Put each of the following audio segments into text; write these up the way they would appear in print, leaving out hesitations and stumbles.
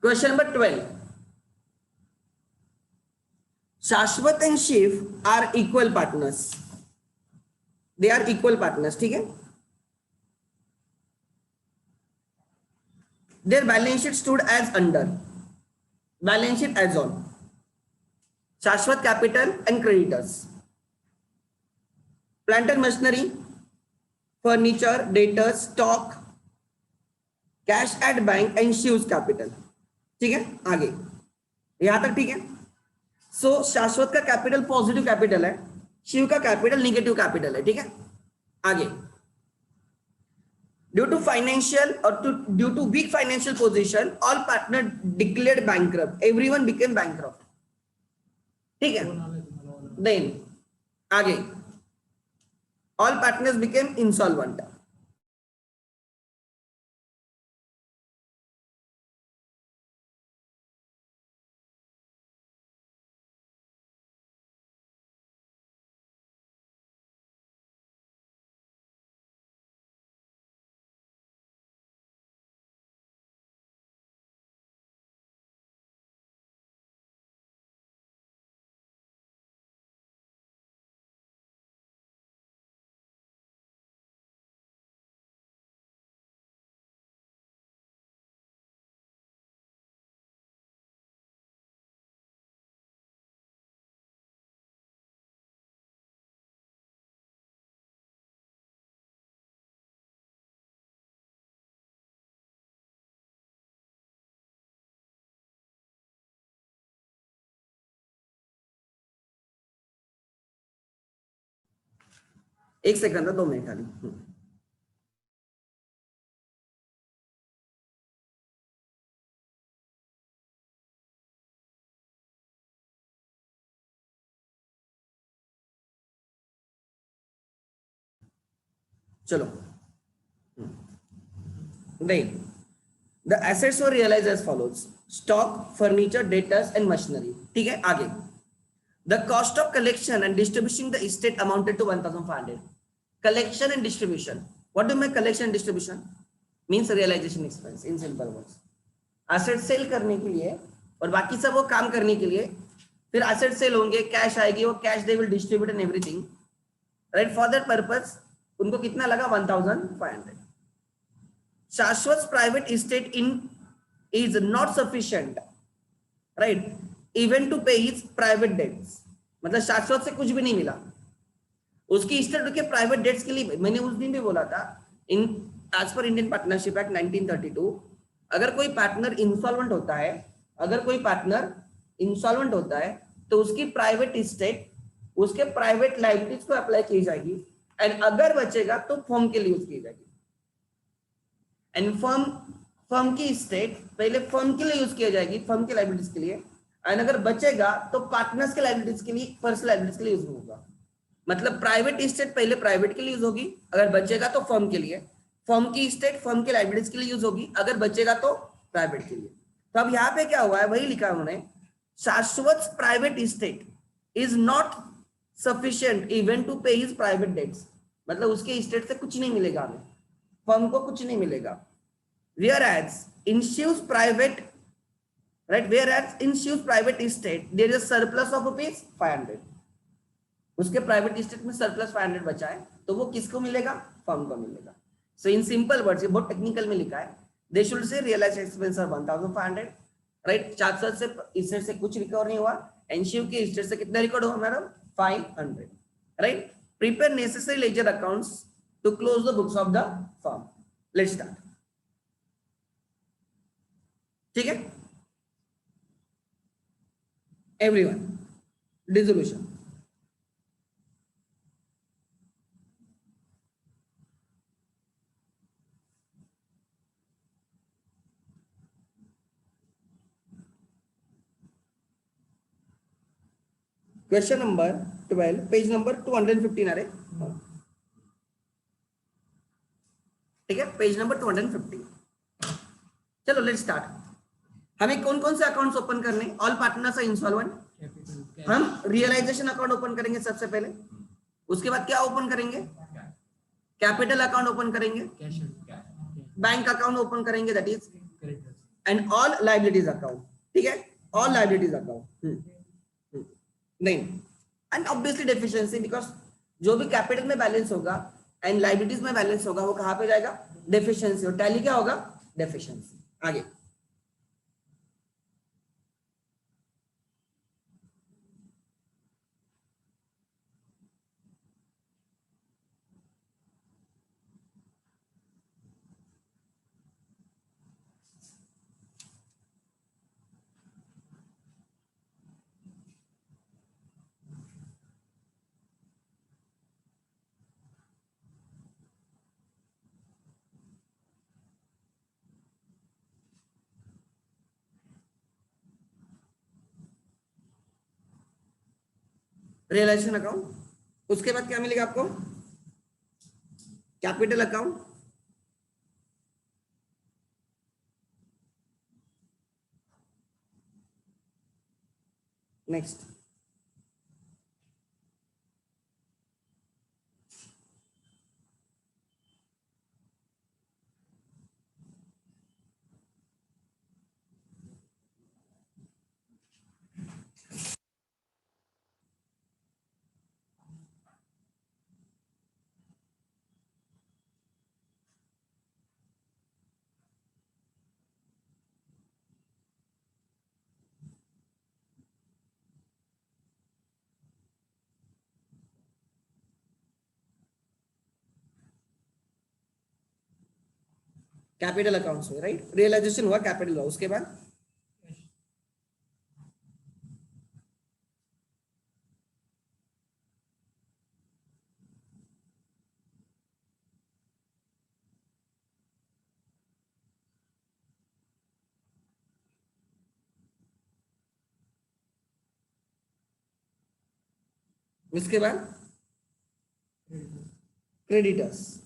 Question number 12, Shashwat and Shiv are equal partners, they are equal partners, ठीक है। Their balance sheet stood as under, balance sheet as on, Shashwat capital and creditors, plant and machinery, furniture, debtors, stock, cash at bank and Shiv's capital, ठीक है। आगे यहां तक ठीक है। सो शाश्वत का कैपिटल पॉजिटिव कैपिटल है, शिव का कैपिटल निगेटिव कैपिटल है, ठीक है। आगे ड्यू टू फाइनेंशियल और due to weak financial position all partner declared bankrupt, everyone became bankrupt, ठीक है। देन आगे ऑल पार्टनर्स बिकेम इंसॉल्वेंट, एक सेकंड, 2 मिनट खाली। चलो नहीं, the assets were realise as follows, stock, furniture, debtors and machinery, ठीक है। आगे the cost of collection and distribution the estate amounted to 1500। Collection and distribution, what do mean collection and distribution? Means realisation expense in simple words. Asset sale करने के लिए और बाकी सब वो काम करने के लिए, फिर एसेट सेल होंगे, कैश आएगी, वो cash they will distribute and everything, right. For that purpose उनको कितना लगा? 1500। Shashwat private estate in is not sufficient, right, even to pay his private debts. मतलब शाश्वत से कुछ भी नहीं मिला, उसकी एस्टेट के प्राइवेट डेट्स के लिए। मैंने उस दिन भी बोला था, in as per Indian partnership act 1932, अगर कोई पार्टनर इंसॉल्वेंट होता है, तो उसकी प्राइवेट एस्टेट उसके प्राइवेट लायबिलिटीज को अप्लाई की जाएगी, एंड अगर बचेगा तो फर्म के लिए यूज की जाएगी। एंड फर्म की एस्टेट पहले फर्म के लिए यूज किया जाएगी, फर्म के लायबिलिटीज के लिए, एंड अगर बचेगा तो पार्टनर्स के लायबिलिटीज के लिए, पर्सनल लायबिलिटीज के लिए यूज होगा। मतलब प्राइवेट एस्टेट पहले प्राइवेट के लिए यूज होगी, अगर बचेगा तो फर्म के लिए, फर्म की एस्टेट फर्म के लायबिलिटीज के लिए यूज होगी, अगर बचेगा तो प्राइवेट के लिए। तो अब यहाँ पे क्या हुआ है, वही लिखा है उन्होंने, Shashwat private estate is not sufficient even to pay his private debts. मतलब उसके एस्टेट से कुछ नहीं मिलेगा हमें, फर्म को कुछ नहीं मिलेगा। whereas in Shiv's private, right, whereas in Shiv's private estate there is a surplus of rupees 500, उसके प्राइवेट एस्टेट में सरप्लस 500 बचा है, तो वो किसको मिलेगा? फर्म को मिलेगा। सो इन सिंपल वर्ड्स, ये बहुत टेक्निकल में लिखा है, they should say realise expense of 1500, right. Shashwat से एस्टेट से कुछ रिकवर नहीं हुआ, एंड शिव की एस्टेट से कितना रिकॉर्ड हुआ madam? 500, right. Prepare necessary ledger accounts to close the books of the firm. Let's start, ठीक है। Everyone, dissolution. Question number 12, page number 215। अरे ठीक है, पेज नंबर 215। चलो लेट्स स्टार्ट। हमें कौन कौन से अकाउंट्स ओपन करने? ऑल पार्टनर्स आर इंसॉल्वेंट, हम रियलाइजेशन अकाउंट ओपन करेंगे सबसे पहले, उसके बाद क्या ओपन करेंगे? कैपिटल अकाउंट ओपन करेंगे, बैंक अकाउंट ओपन करेंगे, that is and all liabilities account, ठीक है, ऑल लाइबिलिटीज अकाउंट, नहीं, एंड ऑब्वियसली डेफिशिएंसी, बिकॉज जो भी कैपिटल में बैलेंस होगा एंड लाइबिलिटीज में बैलेंस होगा वो कहां पे जाएगा, डेफिशिएंसी, और टैली क्या होगा, डेफिशिएंसी। आगे रियलाइजेशन अकाउंट, उसके बाद क्या मिलेगा आपको, capital account, next capital accounts में, राइट, रियलाइजेशन हुआ, कैपिटल हुआ, उसके बाद उसके बाद क्रेडिटर्स,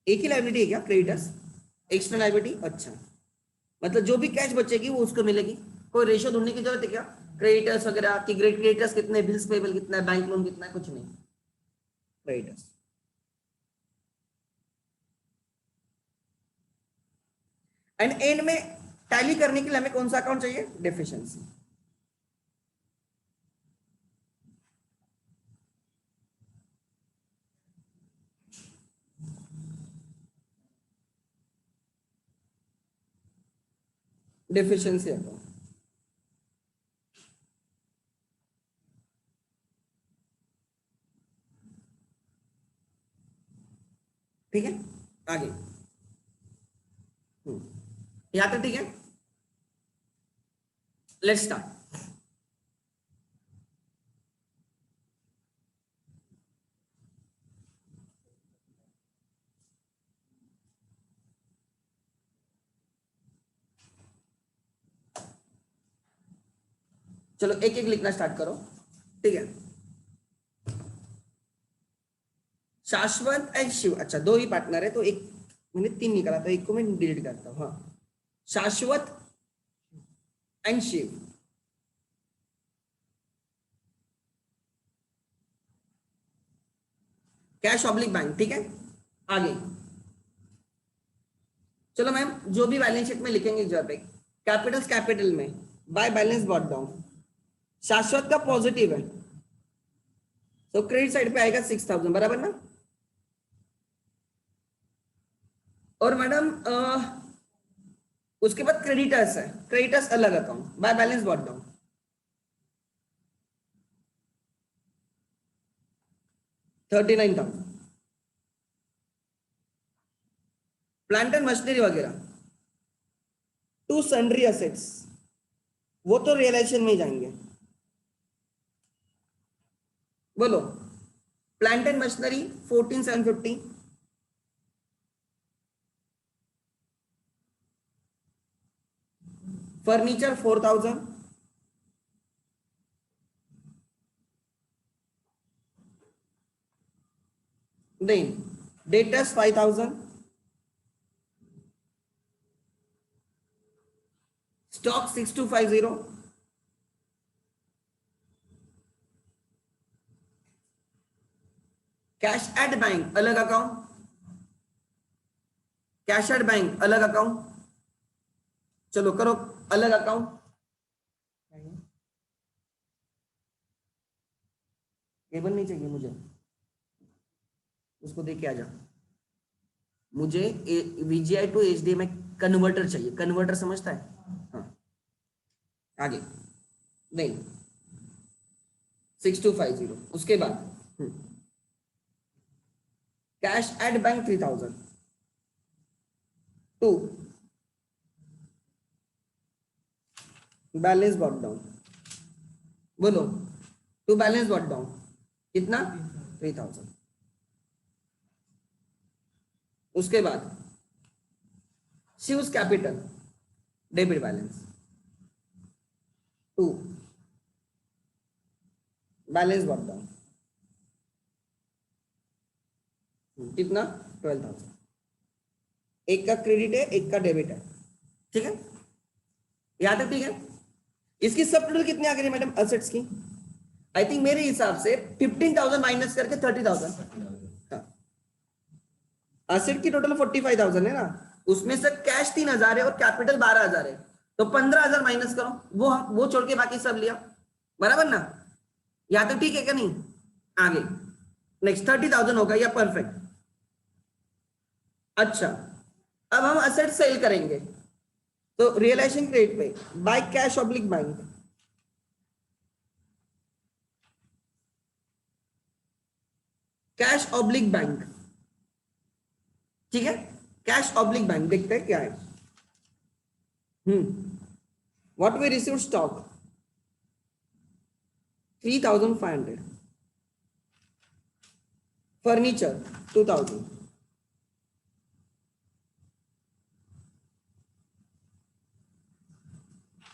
एक ही लाइबिलिटी है क्या क्रेडिटर्स, एक्स्ट्रा लाइबिलिटी, अच्छा, मतलब जो भी कैश बचेगी वो उसको मिलेगी, कोई रेशियो ढूंढने की जरूरत है क्या, क्रेडिटर्स वगैरह की, ग्रेड क्रेडिटर्स कितने, बिल्स पेबल कितना है, बैंक लोन कितना है, कुछ नहीं, क्रेडिटर्स। एंड एंड में टैली करने के लिए हमें कौन सा अकाउंट चाहिए, डेफिशिएंसी, डेफिशिएंसी अकाउंट, ठीक है, आगे यहां तक ठीक है, लेट्स स्टार्ट। चलो एक एक लिखना स्टार्ट करो, ठीक है, शाश्वत एंड शिव, अच्छा दो ही पार्टनर है तो एक, मैंने तीन निकाला तो एक को मैं डिलीट करता हूं, हाँ, Shashwat and Shiv, cash oblique bank, ठीक है, आगे चलो मैम, जो भी बैलेंस शीट में लिखेंगे जब पे कैपिटल्स कैपिटल में बाय बैलेंस बॉट डाउन, शाश्वत का पॉजिटिव है तो क्रेडिट साइड पे आएगा 6000, बराबर ना, और मैडम उसके बाद क्रेडिटर्स है, क्रेडिटर्स अलग account by balance bot down, 39,000, plant and machinery वगैरह टू सन्ड्री असेट्स, वो तो रियलाइजेशन में ही जाएंगे, बोलो, plant and machinery 14,750, furniture 4,000, then debtors 5,000, stock 6250, cash at bank अलग अकाउंट, कैश एट बैंक अलग अकाउंट, चलो करो अलग अकाउंट। केबल नहीं चाहिए मुझे, उसको दे के आ जा। मुझे VGI टू HDMI कन्वर्टर चाहिए। कन्वर्टर समझता है? हाँ आगे नहीं 6250। उसके बाद cash at bank 3000 to balance bot down. बोलो टू बैलेंस बॉट डाउन कितना? 3000। उसके बाद Shiv's capital debit balance to balance bot down कितना? 12,000। एक का क्रेडिट है एक का डेबिट है, ठीक है? यहां तक ठीक है? इसकी सब टोटल कितनी आ गई मैडम असेट्स की? आई थिंक मेरे हिसाब से 15,000 माइनस करके 30,000। हाँ असेट की टोटल 45,000 है ना, उसमें से कैश 3,000 है और कैपिटल 12,000 है, तो 15,000 माइनस करो, वो छोड़ के बाकी सब लिया, बराबर ना? यहां तक ठीक है क्या? नहीं आगे नेक्स्ट 30,000 होगा या परफेक्ट। अच्छा अब हम असेट सेल करेंगे, तो रियलाइजेशन क्रेडिट पे by cash oblique bank, cash oblique bank, ठीक है? कैश ऑब्लिक बैंक देखते हैं क्या है। What we receive stock 3,500, furniture 2,000,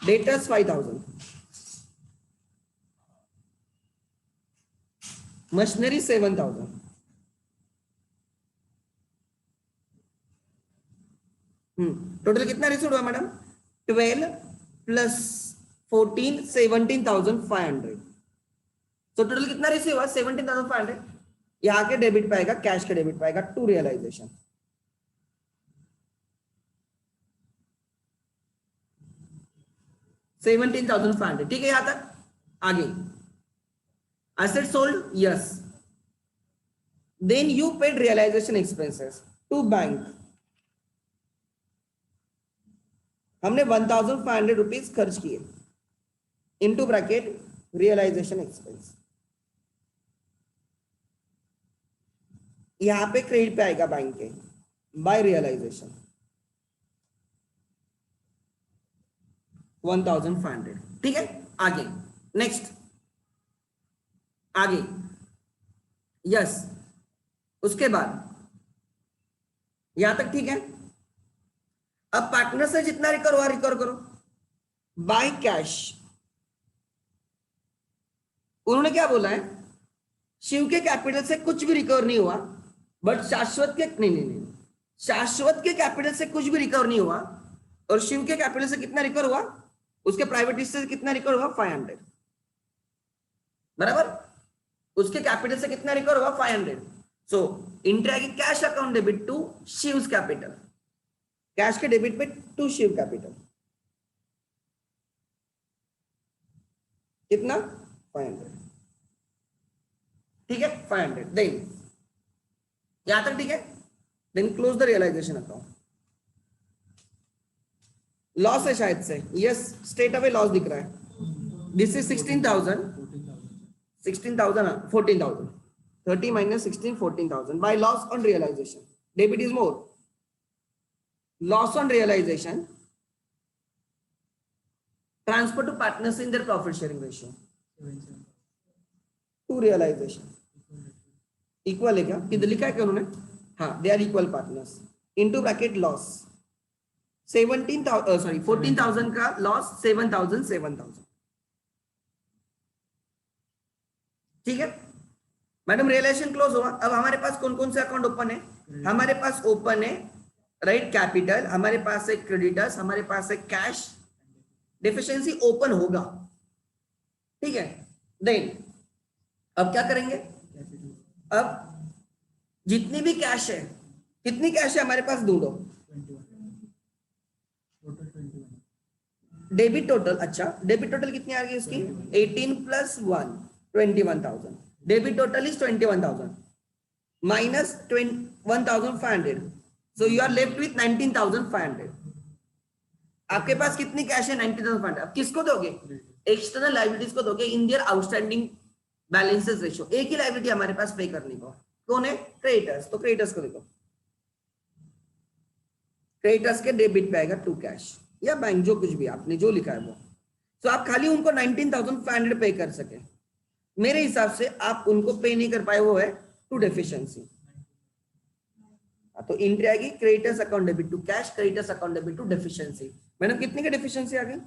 debtors 5,000, machinery 7,000, total कितना रिसीव हुआ मैडम? 12 प्लस 14 17,500। तो टोटल कितना रिसीव हुआ? 17,500। यहाँ के डेबिट पाएगा, कैश के डेबिट पाएगा टू रियलाइजेशन। $17,500, ठीक है? यहां तक आगे asset sold, yes, then you paid realization expenses to bank। हमने 1,500 रुपीज खर्च किए, इनटू ब्रैकेट रियलाइजेशन एक्सपेंस। यहां पे क्रेडिट पे आएगा बैंक के बाय रियलाइजेशन 1,500, ठीक है? आगे नेक्स्ट आगे यस। उसके बाद यहां तक ठीक है? अब पार्टनर से जितना रिकवर करो बाय कैश। उन्होंने क्या बोला है? शिव के कैपिटल से कुछ भी रिकवर नहीं हुआ, बट शाश्वत के नहीं, शाश्वत के कैपिटल से कुछ भी रिकवर नहीं हुआ, और शिव के कैपिटल से कितना रिकवर हुआ? उसके प्राइवेट हिस्से से कितना रिकवर हुआ? 500, बराबर? उसके कैपिटल से कितना रिकवर हुआ? 500। So enter cash account debit to Shiv's capital, cash के डेबिट पे टू शिव कैपिटल कितना? 500, ठीक है? 500। देन यहां तक ठीक है? Then close the realisation account. Loss है शायद से, यस स्ट्रेट अवे लॉस दिख रहा है। This is 16,000 14,000 30 minus 16 14,000 by loss on realization. Debit is more, loss on realization transfer to partners in their profit sharing ratio to realization equal है क्या? किधर लिखा है क्या उन्होंने? हाँ they are equal partners into bracket loss 14,000 का loss 7,000 ठीक है मैडम? रियलाइजेशन क्लोज हुआ। अब हमारे पास कौन कौन से अकाउंट ओपन है? हमारे पास ओपन है राइट कैपिटल, हमारे पास है क्रेडिटर्स, हमारे पास है कैश। डिफिशिएंसी ओपन होगा, ठीक है? देन अब क्या करेंगे? अब जितनी भी कैश है, कितनी कैश है हमारे पास ढूंढो। डेबिट टोटल, अच्छा डेबिट टोटल कितनी आ गई उसकी 18 plus 1 21,000, debit total is 21,000 minus 1,500, so you are left with 19,500. आपके पास कितनी कैश है 19,500, अब किसको दोगे एक्सटर्नल लाइबिलिटीज को दोगे in their outstanding balances ratio, एक ही लाइबिलिटी हमारे पास पे करने को, कौन है क्रेडिटर्स, तो क्रेडिटर्स को देखो, क्रेडिटर्स के डेबिट पे आएगा टू कैश या बैंक जो कुछ भी आपने जो लिखा है वो, तो आप खाली उनको 19,500 पे कर सके, मेरे हिसाब से आप उनको पे नहीं कर पाए, वो है टू डेफिशिएंसी। तो एंट्री आएगी creditors account debit to cash, creditors account debit to deficiency. Madam कितने का डेफिशिएंसी आ गई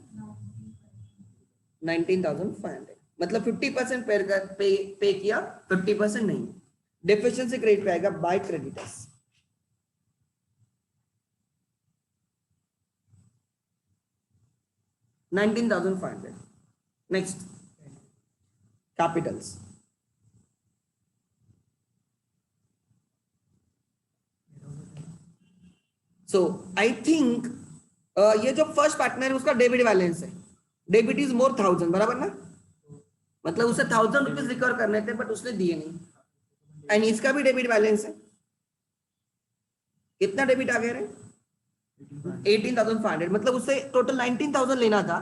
19,500, मतलब 50% पे किया, 50% नहीं, डेफिशिएंसी क्रेडिट पे आएगा by creditors. $19,500। Next Capitals, so I think ये जो फर्स्ट पार्टनर है उसका डेबिट बैलेंस है, डेबिट इज मोर 1,000 बराबर ना, मतलब उसे 1,000 रुपीज रिकवर करने थे बट उसने दिए नहीं, एंड इसका भी डेबिट बैलेंस है, कितना डेबिट आ गया रे 18,500, मतलब उससे टोटल 19,000 लेना था,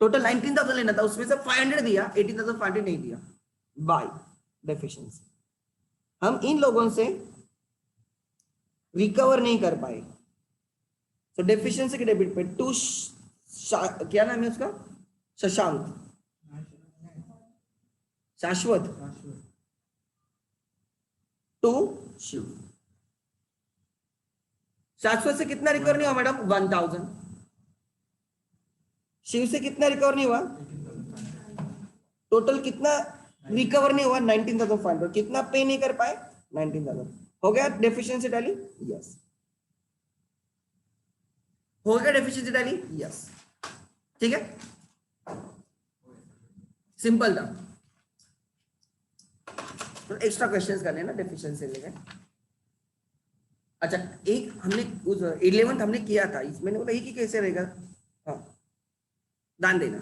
टोटल 19,000 लेना था, उसमें से 500 दिया, 18,500 नहीं दिया बाय डेफिशिएंसी। हम इन लोगों से रिकवर नहीं कर पाए, तो डेफिशिएंसी के डेबिट पे टू, क्या नाम है उसका, शशांक, शाश्वत, टू शिव। शाश्वत से कितना रिकवर नहीं हुआ मैडम 1,000, शिव से कितना रिकवर नहीं हुआ, टोटल कितना रिकवर नहीं हुआ 19,500, कितना पे नहीं कर पाए 19,000, हो गया डेफिशिएंसी टैली, यस हो गया डेफिशिएंसी टैली, यस ठीक है, सिंपल था। तो एक्स्ट्रा क्वेश्चंस करने ना डेफिशिएंसी लेके। अच्छा एक हमने उस 11th हमने किया था, इसमें बोला एक ही कैसे रहेगा, हाँ दान देना,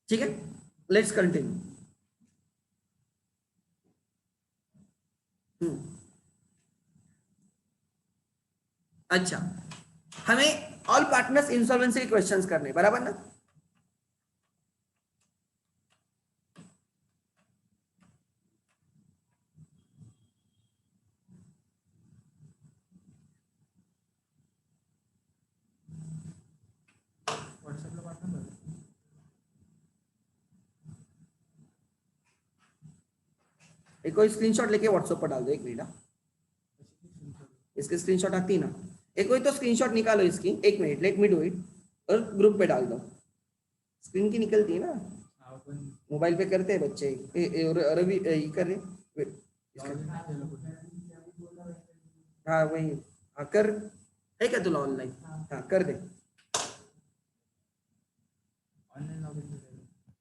ठीक है लेट्स कंटिन्यू। अच्छा हमें ऑल पार्टनर्स इंसॉल्वेंसी के क्वेश्चंस करने बराबर ना, एक कोई स्क्रीनशॉट लेके व्हाट्सएप पर डाल दो, एक मिनट ना, इसकी स्क्रीनशॉट आती है ना, एक कोई तो स्क्रीनशॉट निकालो इसकी, एक minute let me do it, और ग्रुप पे डाल दो, स्क्रीन की निकलती है ना, मोबाइल पे करते हैं बच्चे, रवि कर रहे wait, हाँ वही, हाँ कर, है क्या तुला ऑनलाइन, हाँ कर दे,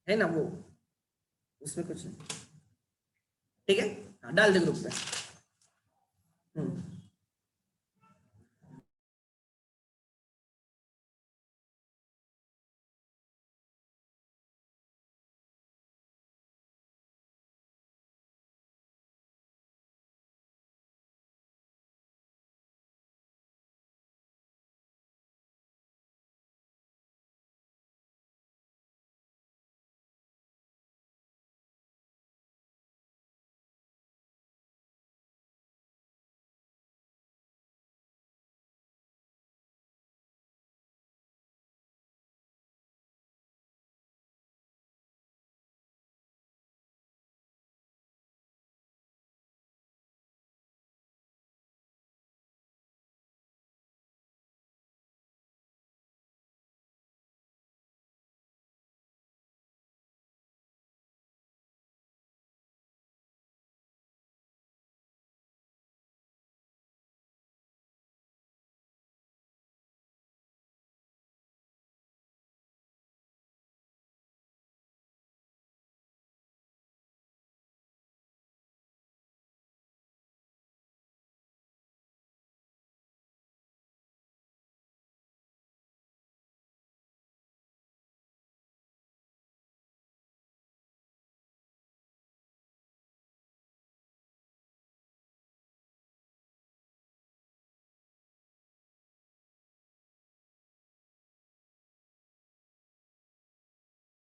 है ना वो, उसमें कुछ नहीं, ठीक है हाँ डाल दे ग्रुप पे।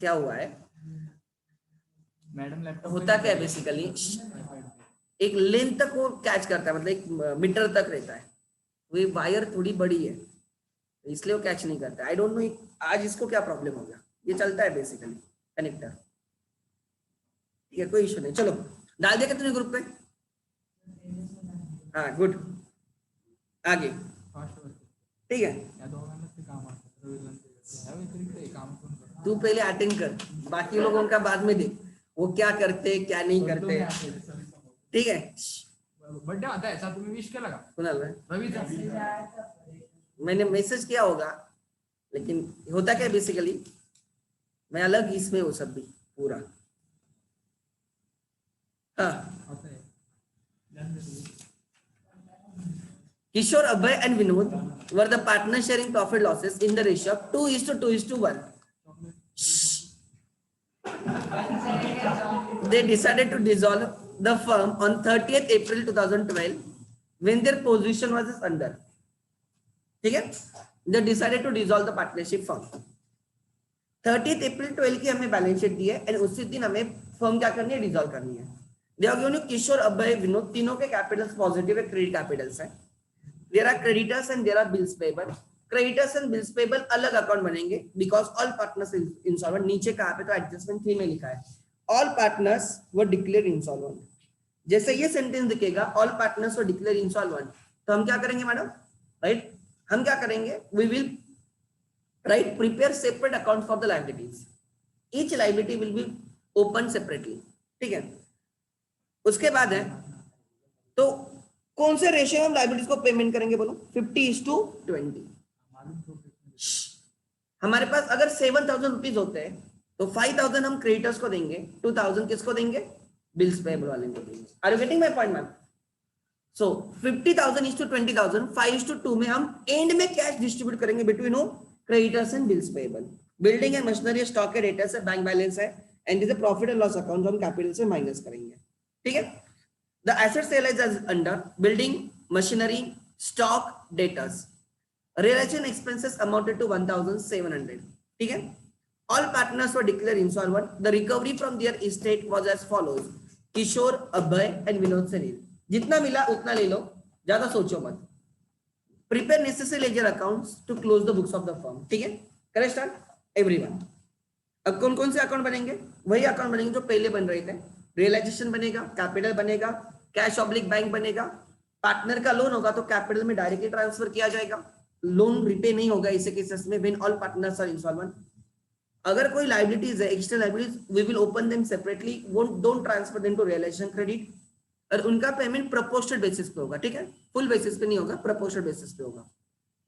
क्या हुआ है, मैडम लैपटॉप होता क्या है बेसिकली, एक लेंथ तक वो कैच करता है, मतलब एक मीटर तक रहता है, वो वायर थोड़ी बड़ी है इसलिए वो कैच नहीं करता। आई डोंट नो आज इसको क्या प्रॉब्लम हो गया, ये चलता है बेसिकली कनेक्टर। ठीक है, कोई इशू नहीं, चलो डाल दिया तुमने ग्रुप पे। हाँ गुड, आगे ठीक है। तू पहले अटेंड कर, बाकी लोगों का बाद में देख वो क्या करते क्या नहीं करते, ठीक है। बर्थडे आता है ऐसा, तुम्हें विश केला का कुणाल रवीचा? मैंने मैसेज किया होगा, लेकिन होता क्या बेसिकली मैं अलग इसमें हूँ सब भी पूरा। हाँ, Kishore, Abhay and Vinod were the partners sharing profit losses in the ratio of 2:2:1. They decided to dissolve the firm on 30th April 2012 when their position was under. ठीक है, they decided to dissolve the partnership firm. 30th April 12 की हमें balance sheet दी है and उसी दिन हमें firm क्या करनी है, डिसॉल्व करनी है। देखो किशोर, अभय, विनोद तीनों के कैपिटल्स पॉजिटिव है, क्रेडिट कैपिटल्स है। There are creditors and there are bills payable. Creditors and bills payable अलग अकाउंट बनेंगे because all partners insolvent। नीचे कहाँ पे तो एडजस्टमेंट 3 में लिखा है all partners were declared insolvent। जैसे ये सेंटेंस दिखेगा all partners were declared insolvent, तो हम क्या करेंगे मैडम, राइट, हम क्या करेंगे, we will write prepare separate account for the liabilities, each liability will be opened separately। ठीक है, उसके बाद है तो कौन से रेशियो में हम लाइबिलिटीज को पेमेंट करेंगे, बोलो 50:20। हमारे पास अगर 7,000 रुपीज होते हैं तो 5,000 हम क्रेडिटर्स को देंगे, 2,000 किसको देंगे, बिल्स पेएबल वाले को देंगे। Are you getting my point ma'am? So 50,000:20,000, 5:2 में हम एंड में कैश डिस्ट्रीब्यूट करेंगे between creditors and bills payable. Building and machinery stock है, डेटर्स है, बैंक बैलेंस है and this profit and loss account जो हम कैपिटल से माइनस करेंगे। ठीक है, the assets realized as under building, machinery, stock, debtors. Realization expenses amounted to 1,700। ठीक है, all partners were declared insolvent। The recovery from their estate was as follows: Kishore, Abhay and Vinod से जितना मिला उतना ले लो, ज्यादा सोचो मत। Prepare necessary ledger accounts to close the books of the firm। ठीक है, करें स्टार्ट एवरीवन। अब कौन कौन से अकाउंट बनेंगे, वही अकाउंट बनेंगे जो पहले बन रहे थे। रियलाइजेशन बनेगा, कैपिटल बनेगा, कैश ऑब्लिक बैंक बनेगा। पार्टनर का लोन होगा तो कैपिटल में डायरेक्टली ट्रांसफर किया जाएगा, लोन रिपे नहीं होगा इसे केसेस में when all partners are insolvent. अगर कोई लायबिलिटीज है, external liabilities, we will open them separately, don't transfer them to realisation credit, और उनका पेमेंट प्रोपोर्शनल बेसिस पे होगा। ठीक है, फुल बेसिस पे नहीं होगा, प्रोपोर्शनल बेसिस पे होगा।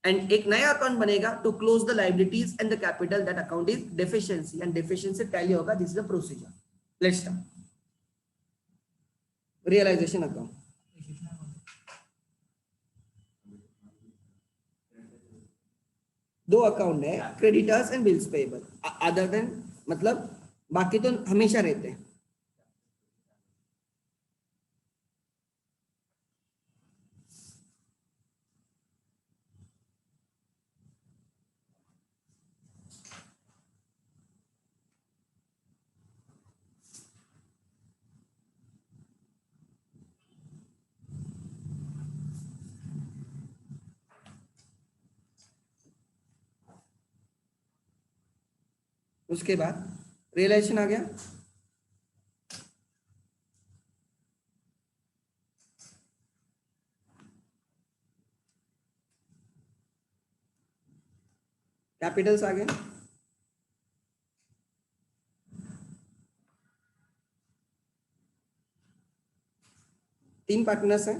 एंड एक नया अकाउंट बनेगा to close the liabilities and the capital, that account is deficiency and deficiency tally होगा। This is the procedure. Let's start realization account. दो अकाउंट है, creditors and bills payable, other than मतलब बाकी तो हमेशा रहते हैं। उसके बाद रियलाइजेशन आ गया, कैपिटल्स आ गए, तीन पार्टनर्स हैं,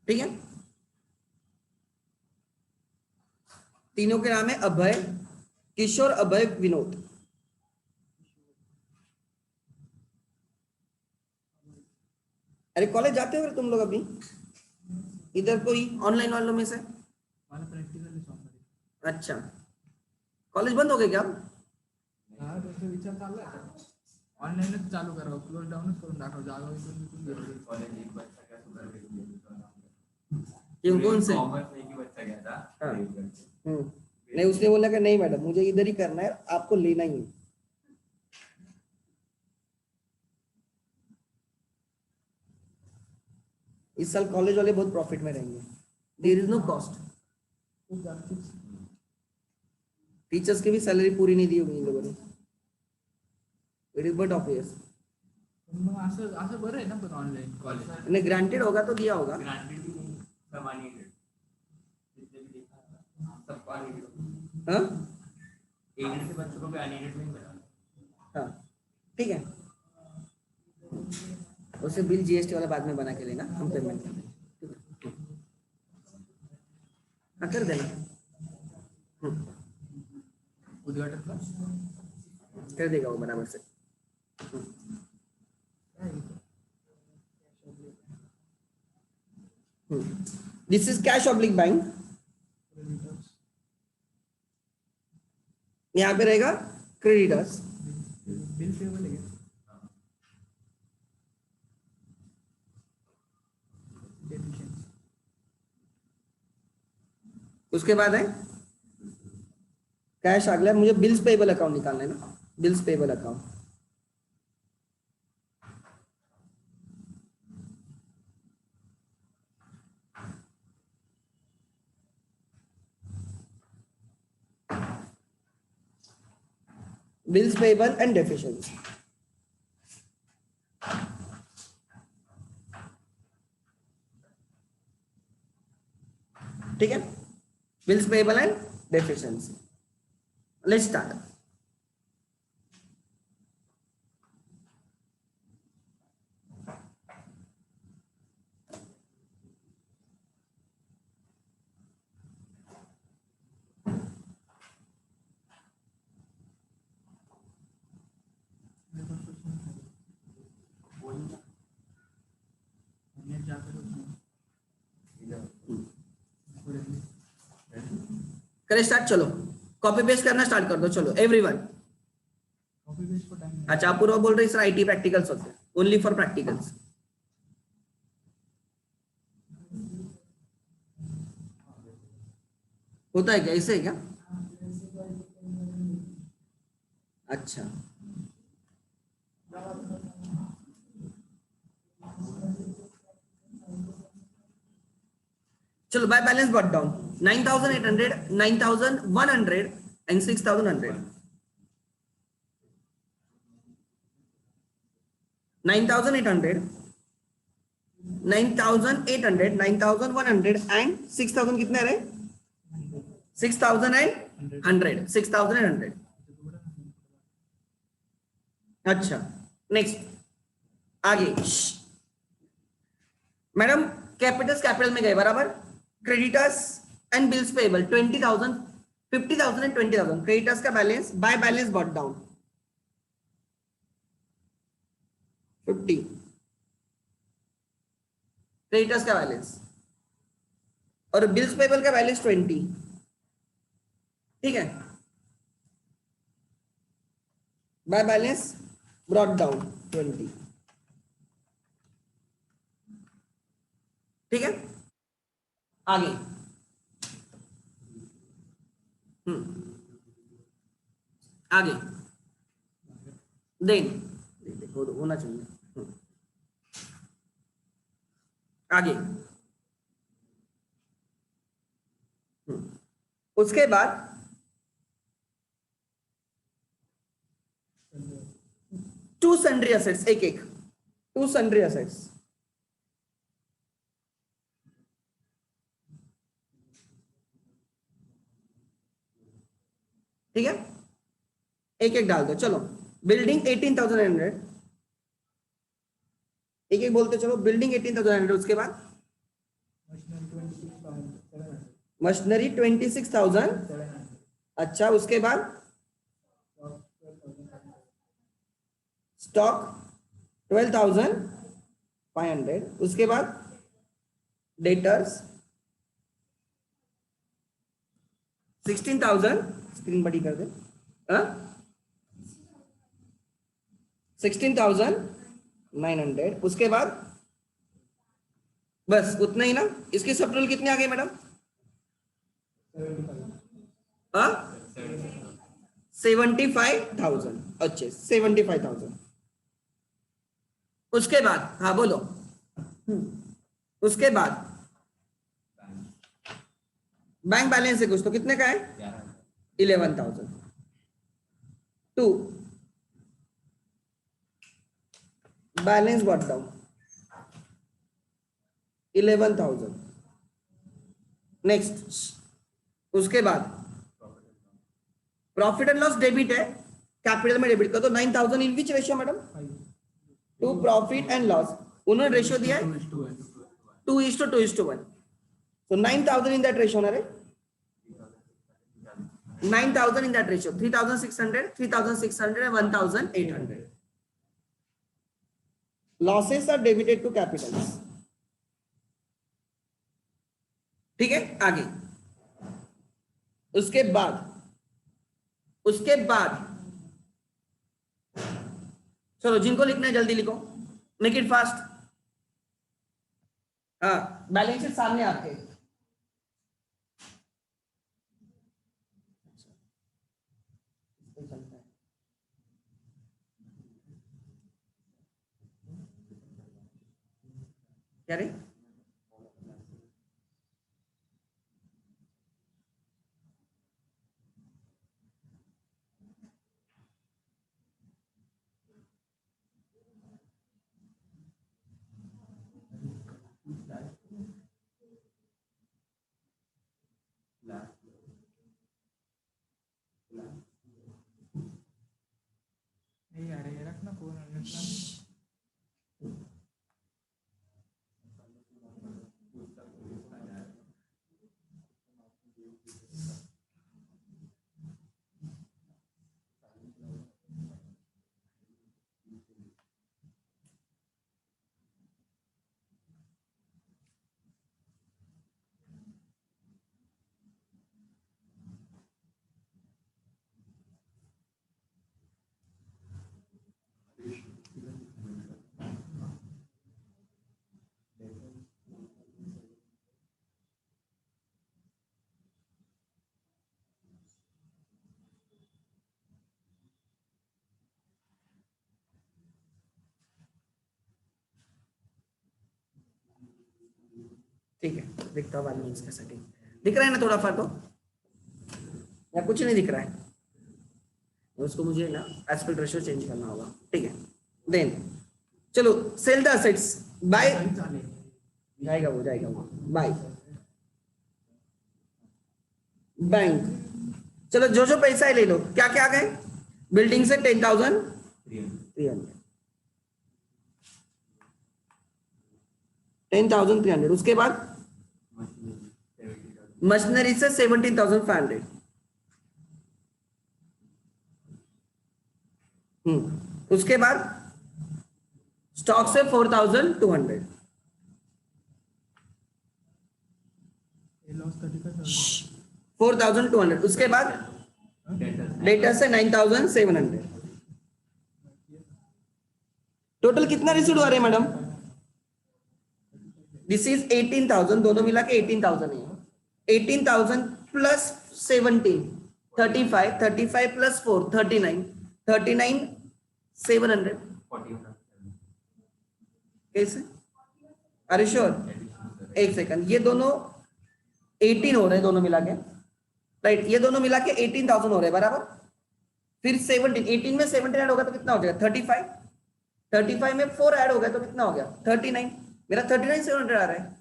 ठीक है। तीनों के नाम है अभय, किशोर, अभय, विनोद। अरे कॉलेज जाते हो तुम लोग अभी? इधर कोई ऑनलाइन वालों में से? अच्छा, कॉलेज बंद हो गए क्या? ऑनलाईनच चालू करावं, क्लोज डाऊनच करून टाकावं, जागा इथून घेऊन. कॉलेज एक बच्चा क्या सुधर गई क्यों, कौन से? कॉमर्स में एक ही बच्चा गया था हाँ। देवगढ़। नहीं, उसने बोला कि नहीं मैडम मुझे इधर ही करना है, आपको लेना ही है। इस साल कॉलेज वाले बहुत प्रॉफिट में रहेंगे, देयर इज नो कॉस्ट। खूप जास्तीच. टीचर्स की भी सैलरी पूरी नहीं दी होगी इन लोगों ने, इट इज बट ऑब्वियस। पण मग असं असं बरं आहे ना, पण ऑनलाईन कॉलेज. इन्हें ग्रांटेड होगा तो दिया होगा। ग्रांटेड भी नहीं, सब अनएडेड, जितने भी देखा सब अनएडेड। हाँ एडेड के बच्चों को भी अनएडेड में ही मिला। हाँ ठीक है, उसे बिल जीएसटी वाला बाद में बना के लेना, हम पेमेंट कर देंगे। हाँ कर देना। उद्घाटन का कर देगा वो बराबर से। This is cash oblique bank, यहाँ पे रहेगा क्रेडिटर्स। बिल पेबल आहे का? डेफिशिएंसी. उसके बाद है कैश, अगला मुझे बिल्स पेबल अकाउंट निकालना है ना, bills payable account. Bills payable and deficiency, ठीक है, bills payable and deficiency. Let's start. Net जाकर करें स्टार्ट, चलो कॉपी पेस्ट करना स्टार्ट कर दो, चलो एवरीवन। कॉपी पेस्ट को टाइम. अच्छा आप पूरा बोल रहे सर आईटी प्रैक्टिकल्स होते हैं, ओनली फॉर प्रैक्टिकल्स। होता है क्या, ऐसे है क्या? अच्छा चलो by balance but down 9,800, 9,100 and 6,100। 9,800, 9,800, 9,100 and 6,000 कितने रहे? 6,100, 6,100। अच्छा नेक्स्ट आगे मैडम, कैपिटल्स कैपिटल में गए बराबर। Creditors and bills payable 20,000, 50,000 and 20,000। Creditors का balance by balance bot down 50, creditors का बैलेंस, और बिल्स पेबल का बैलेंस 20, ठीक है, बाय बैलेंस ब्रॉट डाउन 20, ठीक है। आगे आगे देन देखो होना चाहिए। आगे उसके बाद टू सन्ड्री असेट्स, एक एक टू सन्ड्री असेट्स, ठीक है, एक एक डाल दो। चलो बिल्डिंग 18,100, एक एक बोलते चलो। बिल्डिंग 18,100, उसके बाद मशीनरी 26,000। अच्छा उसके बाद स्टॉक 12,500, उसके बाद डेटर्स 16,000, स्क्रीन बड़ी कर दे, 16,000 16,900। उसके बाद बस उतना ही ना। इसकी सब टोटल कितनी आ गई मैडम? 75,000। अच्छे 75,000। उसके बाद हाँ बोलो। उसके बाद बैंक बैलेंस है कुछ तो कितने का है? 11,000। 2 बैलेंस व्हाट डाउन 11,000। नेक्स्ट उसके बाद प्रॉफिट एंड लॉस डेबिट है, कैपिटल में डेबिट कर दो 9,000 in which ratio madam? To profit and loss. उन्होंने रेशियो दिया है 2:1। So 9,000 in that ratio, na re? 9,000 in that ratio. 3,600, 3,600 and 1,800. Losses are debited to capitals. ठीक है आगे। उसके बाद चलो जिनको लिखना है जल्दी लिखो, मेक इट फास्ट। हाँ बैलेंस शीट सामने आपके। क्या रे? नहीं यार ये रखना फोन रखना। ठीक है दिखता हुआ बैलेंस का सेटिंग दिख रहा है ना थोड़ा फर्क तो, या कुछ नहीं दिख रहा है? उसको मुझे ना एस्पेक्ट रेशियो चेंज करना होगा। ठीक है देन चलो सेल द असेट्स बाय जाएगा वो बाय बैंक। चलो जो पैसा है ले लो। क्या क्या गए? बिल्डिंग से 10,300 10,300। उसके बाद मशीनरी से 17,500। उसके बाद स्टॉक से 4,200। ये लॉस का टिकट 4,200। उसके बाद डेटा से 9,700। टोटल कितना रिसीव आ रहे मैडम? This is 18,000। दोनों मिला के 18,000 है। 18,000 प्लस 17 35 35 प्लस 4 39 39 700। कैसे? अरे श्योर एक सेकंड। ये दोनों 18 हो रहे हैं दोनों मिला के, राइट? ये दोनों मिला के 18,000 हो रहे हैं बराबर। फिर 17 18 में 17 ऐड होगा तो कितना हो जाएगा? 35 35 में 4 ऐड हो गया तो कितना हो गया? 39। मेरा 39,700 आ रहा है।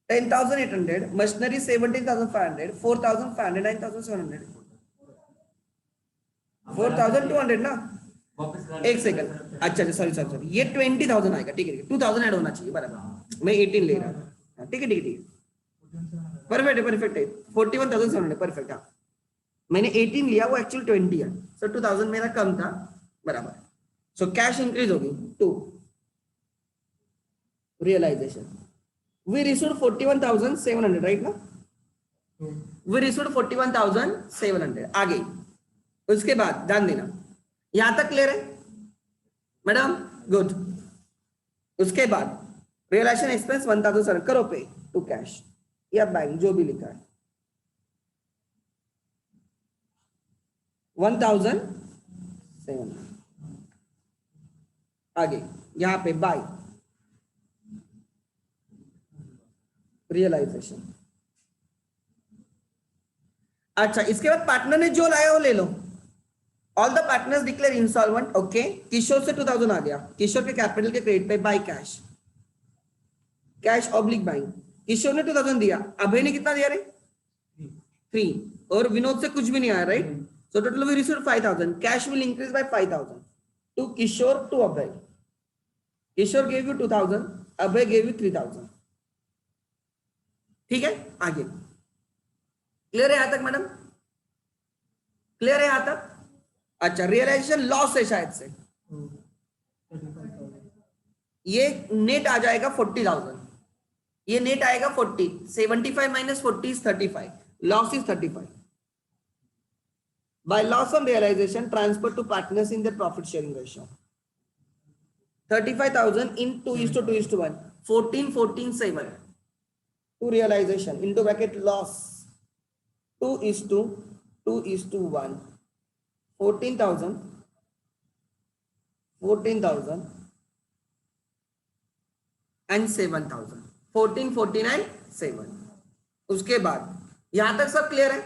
10,800 मशीनरी 17,500 4,500 9,700 4,200 ना। एक सेकंड अच्छा सॉरी ये 20,000 आएगा। ठीक है 2,000 ऐड होना चाहिए बराबर। मैं 18 ले रहा हूँ। ठीक है परफेक्ट है 41,700 परफेक्ट। हाँ मैंने 18 लिया वो एक्चुअल 20 है। सो 2,000 मेरा कम था बराबर। सो कैश इंक्रीज होगी 2 रियलाइजेशन। We received 41,700 right ना? We received 41,700। आगे उसके बाद ध्यान देना, यहां तक क्लियर है मैडम? गुड। उसके बाद रियलाइजेशन एक्सपेंस 1000 करो पे टू कैश या बैंक, जो भी लिखा है 1007। आगे यहां पे बाय रियलाइजेशन। अच्छा, इसके बाद पार्टनर ने जो लाया वो ले लो। All the partners declare insolvent. Okay, Kishore से 2000 आ गया, किशोर के कैपिटल के क्रेडिट पे by cash, cash oblique buying. Kishore ने 2000 दिया, अभय ने कितना दिया रे? 3, और विनोद से कुछ भी नहीं आया, right? So total we received 5000, cash will increase by 5000 to Kishore to Abhay. Kishore gave you 2000, Abhay gave you 3000। ठीक है, आगे क्लियर है यहां तक मैडम? क्लियर है यहां तक? अच्छा, रियलाइजेशन लॉस है शायद से, ये नेट आ जाएगा 40,000, ये नेट आएगा 40, 75 minus 40 is 35, loss is 35। By loss on realisation transfer to partners in the profit sharing ratio 35,000 in 2:1, 14, 14, 7 to realization into bracket loss 2:1, 14,000 and 7,000, 14, 14 and 7। उसके बाद यहां तक सब क्लियर है?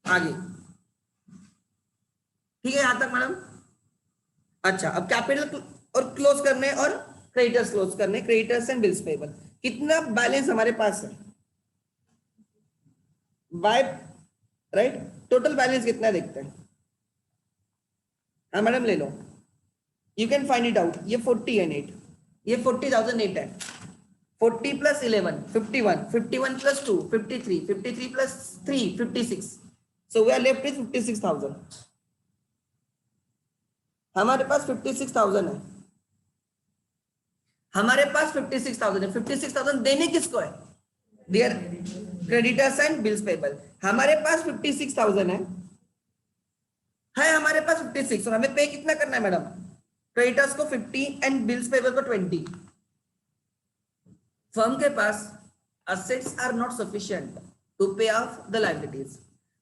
आगे ठीक है यहां तक मैडम? अच्छा, अब कैपिटल और क्लोज करने और क्रेडिटर्स क्लोज करने, क्रेडिटर्स एंड बिल्स पेबल। कितना बैलेंस हमारे पास है बाय, राइट? टोटल बैलेंस कितना है देखते हैं। हाँ मैडम ले लो, you can find it out. ये 40 है नेट, ये 40,000 नेट है। 40 plus 11 51, 51 plus 2 53, 53 plus 3 56, so we are left with 56,000। हमारे पास 56,000 है, हमारे पास 56,000 है। 56,000 देने किसको है? Dear creditors and bills payable. हमारे पास 56,000 है हमारे पास 56, और हमें पे कितना करना है मैडम? क्रेडिटर्स को 50 एंड बिल्स पेबल को 20। फर्म के पास assets are not sufficient to pay off the liabilities.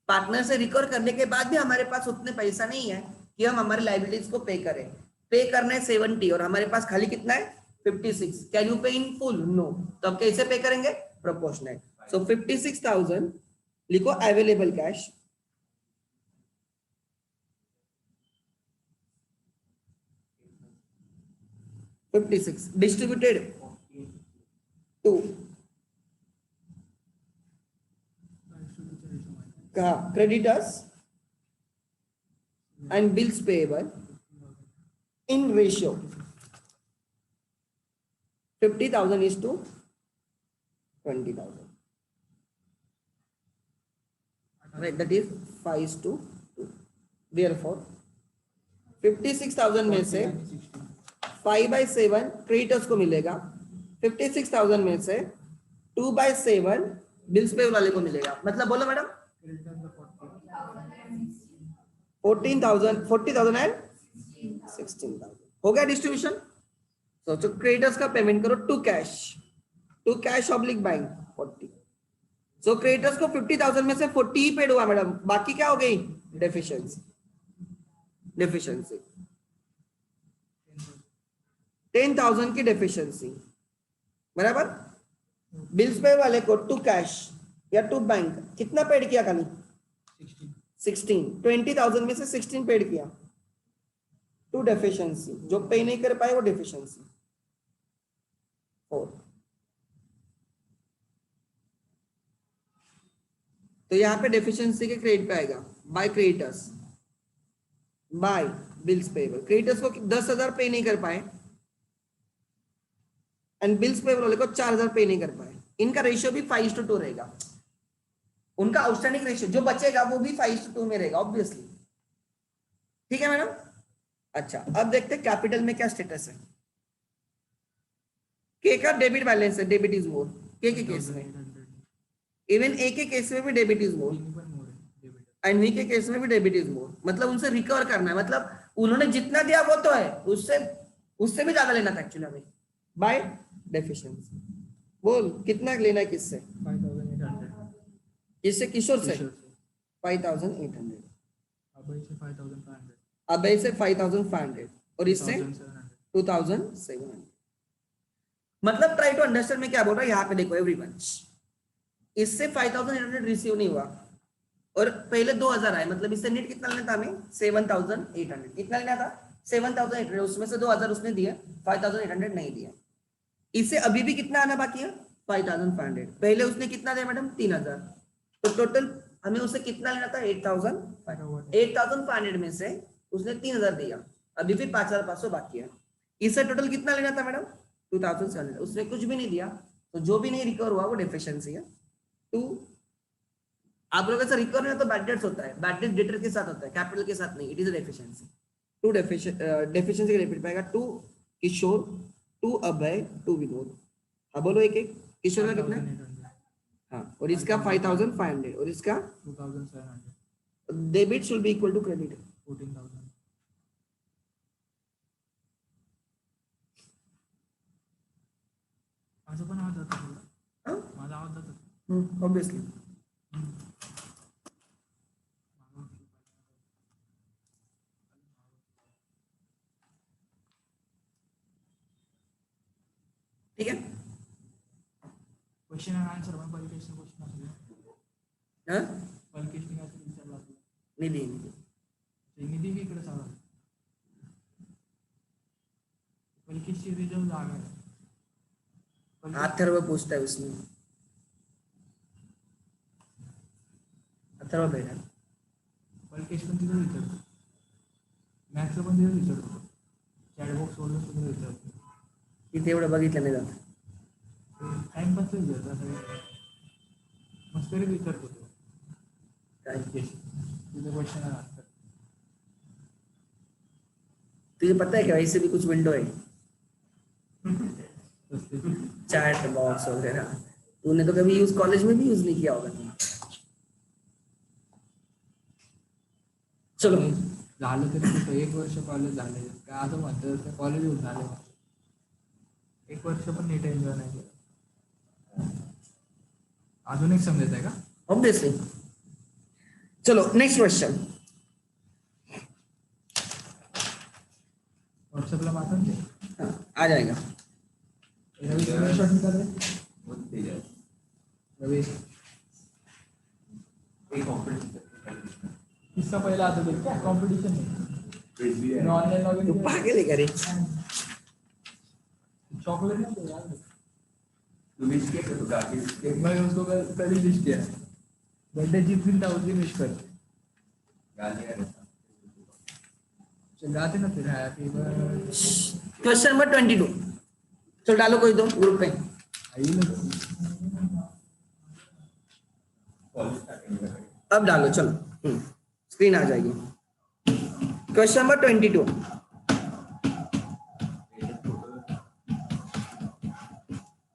Partner से रिकवर करने के बाद भी हमारे पास उतने पैसा नहीं है कि हम हमारे लायबिलिटीज को पे करें। पे करना है 70 और हमारे पास खाली कितना है? 56। कैन यू पे इन फुल? नो। तो अब कैसे पे करेंगे? प्रोपोर्शनल। सो 56,000 लिखो available cash, distributed to creditors and bills payable in ratio 50,000 is to 20,000, right? That is 5:2। therefore 56,000 में से 5/7 क्रेडिटर्स को मिलेगा, 56,000 में से 2/7 बिल्स पेबल वाले को मिलेगा। मतलब बोलो मैडम 40,000 एंड 16,000 हो गया डिस्ट्रीब्यूशन। तो क्रेडिटर्स का पेमेंट करो to cash oblique bank 40। So creditors को 50,000 में से 40 ही पेड हुआ मैडम, बाकी क्या हो गई? डेफिशिएंसी 10,000 की डेफिशिएंसी, बराबर। बिल्स पे वाले को टू कैश या टू बैंक कितना पेड किया? खाली 16। 20,000 में से 16 पेड किया टू डेफिशिएंसी, जो पे नहीं कर पाए वो डेफिशिएंसी 4। तो यहां पे डेफिशिएंसी के क्रेडिट पे आएगा by creditors, by bills payable. Creditors को 10,000 पे नहीं कर पाए एंड बिल्स पेबल वाले को 4,000 पे नहीं कर पाए। इनका रेशियो भी 5:2 रहेगा। उनका आउटस्टैंडिंग रेशियो जो बचेगा वो भी 5:2 में रहेगा ऑब्वियसली। ठीक है मैडम? अच्छा, अब देखते हैं कैपिटल में क्या स्टेटस है। के का डेबिट बैलेंस है, डेबिट इज मोर। के केस में, इवन ए के केस में भी डेबिट इज मोर। एनवी के केस में भी डेबिट इज मोर, मतलब उनसे रिकवर करना है, मतलब उन्होंने जितना दिया वो तो है, उससे उससे भी ज्यादा लेना था एक्चुअली हमें बाय डेफिशिएंसी। बोल कितना लेना है किससे? 5800 किससे? किशोर से किशोर से 5800, अभय से 5500 अबे से 5500 और इससे 2700 2700। मतलब ट्राई टू अंडरस्टैंड मैं क्या बोल रहा हूँ यहाँ पे देखो एवरीवन, इससे 5800 रिसीव नहीं हुआ और पहले 2000 आए, मतलब इससे नेट कितना लेना था हमें? 7800। कितना लेना था? 7800, उसमें से 2000 उसने दिए, 5800 नहीं दिया। इससे अभी भी कितना आना बाकी है? 5500। पहले उसने कितना दिया मैडम? 3000। तो टोटल हमें उससे कितना लेना था? 8500 में से उसने 3000 दिया, अभी भी 5500 बाकी है। इससे टोटल कितना लेना था मैडम? 2700। उसने कुछ भी नहीं दिया, तो जो भी नहीं रिकवर हुआ वो डेफिशिएंसी है। टू आप लोगों का रिकवर में तो बैड डेट्स होता है, बैड डेट डेटर के साथ होता है, कैपिटल के साथ नहीं, it is a deficiency. To deficiency का रिपीट पाएगा, to Kishore, to Abhay, to Vinod. हाँ बोलो एक एक। किशोर का कितना? 5800 हाँ, और इसका 5500 और इसका 2700 debit should be equal to credit. 14000 माझं पण आवाज जातो तुला? हाँ माझा आवाज जातो? ऑब्वियसली। ठीक है। क्वेश्चन एंड आंसर पण परीक्षेचा क्वेश्चन असेल ना? हाँ परीक्षेची काय तरी विचारला असेल. निधी ते निधी बी इकडे चालू आहे. परीक्षेची रिझल्ट जागा आहे. अथर्व पूछता है उसमें, अथर्व बेटा परीक्षेच पण तिथं विचारतो. मॅथ्सचं पण तिथं विचारतो. चॅटबॉक्स वरून सुद्धा विचारतो. तिथे एवढं बघितलं नाही जात. टाइमपास विचारतो असं मस्करीत विचारतो तो. काय तिथे क्वेश्चन आन्सर. तुझे पता है क्या वैसे भी कुछ विंडो है, तसले चैट बॉक्स वगैरह, तूने तो कभी यूज कॉलेज में भी यूज नहीं किया होगा। चलो झालं तरी कुठं 1 वर्ष कॉलेज झाले काय असं म्हणतात कॉलेज होऊन झाले. 1 वर्ष पण नीट एन्जॉय नाही केलं. अजून एक समजायचं आहे का? ऑब्वियसली। चलो नेक्स्ट क्वेश्चन। व्हॉट्सअपला पाठवून दे. आ जाएगा। रवी स्क्रीनशॉट निकाल दे. रवी किसका पहिला आता देख क्या कॉम्पिटिशन है. मैं ऑनलाइन तू लॉगिन पागल है क्या रे? चॉकलेट नहीं दे यार. तू विश किया तो काफी मैं उसको कल विश किया. बर्थडे जिस दिन था उस दिन विश कर. गाने का चल गाते ना फिर हैप्पी बर्थडे. Question number 22। चलो डालो कोई दो ग्रुप पे। आई ना कॉलेज स्टार्टिंग में अब डालो चलो, स्क्रीन आ जाएगी। Question number 22।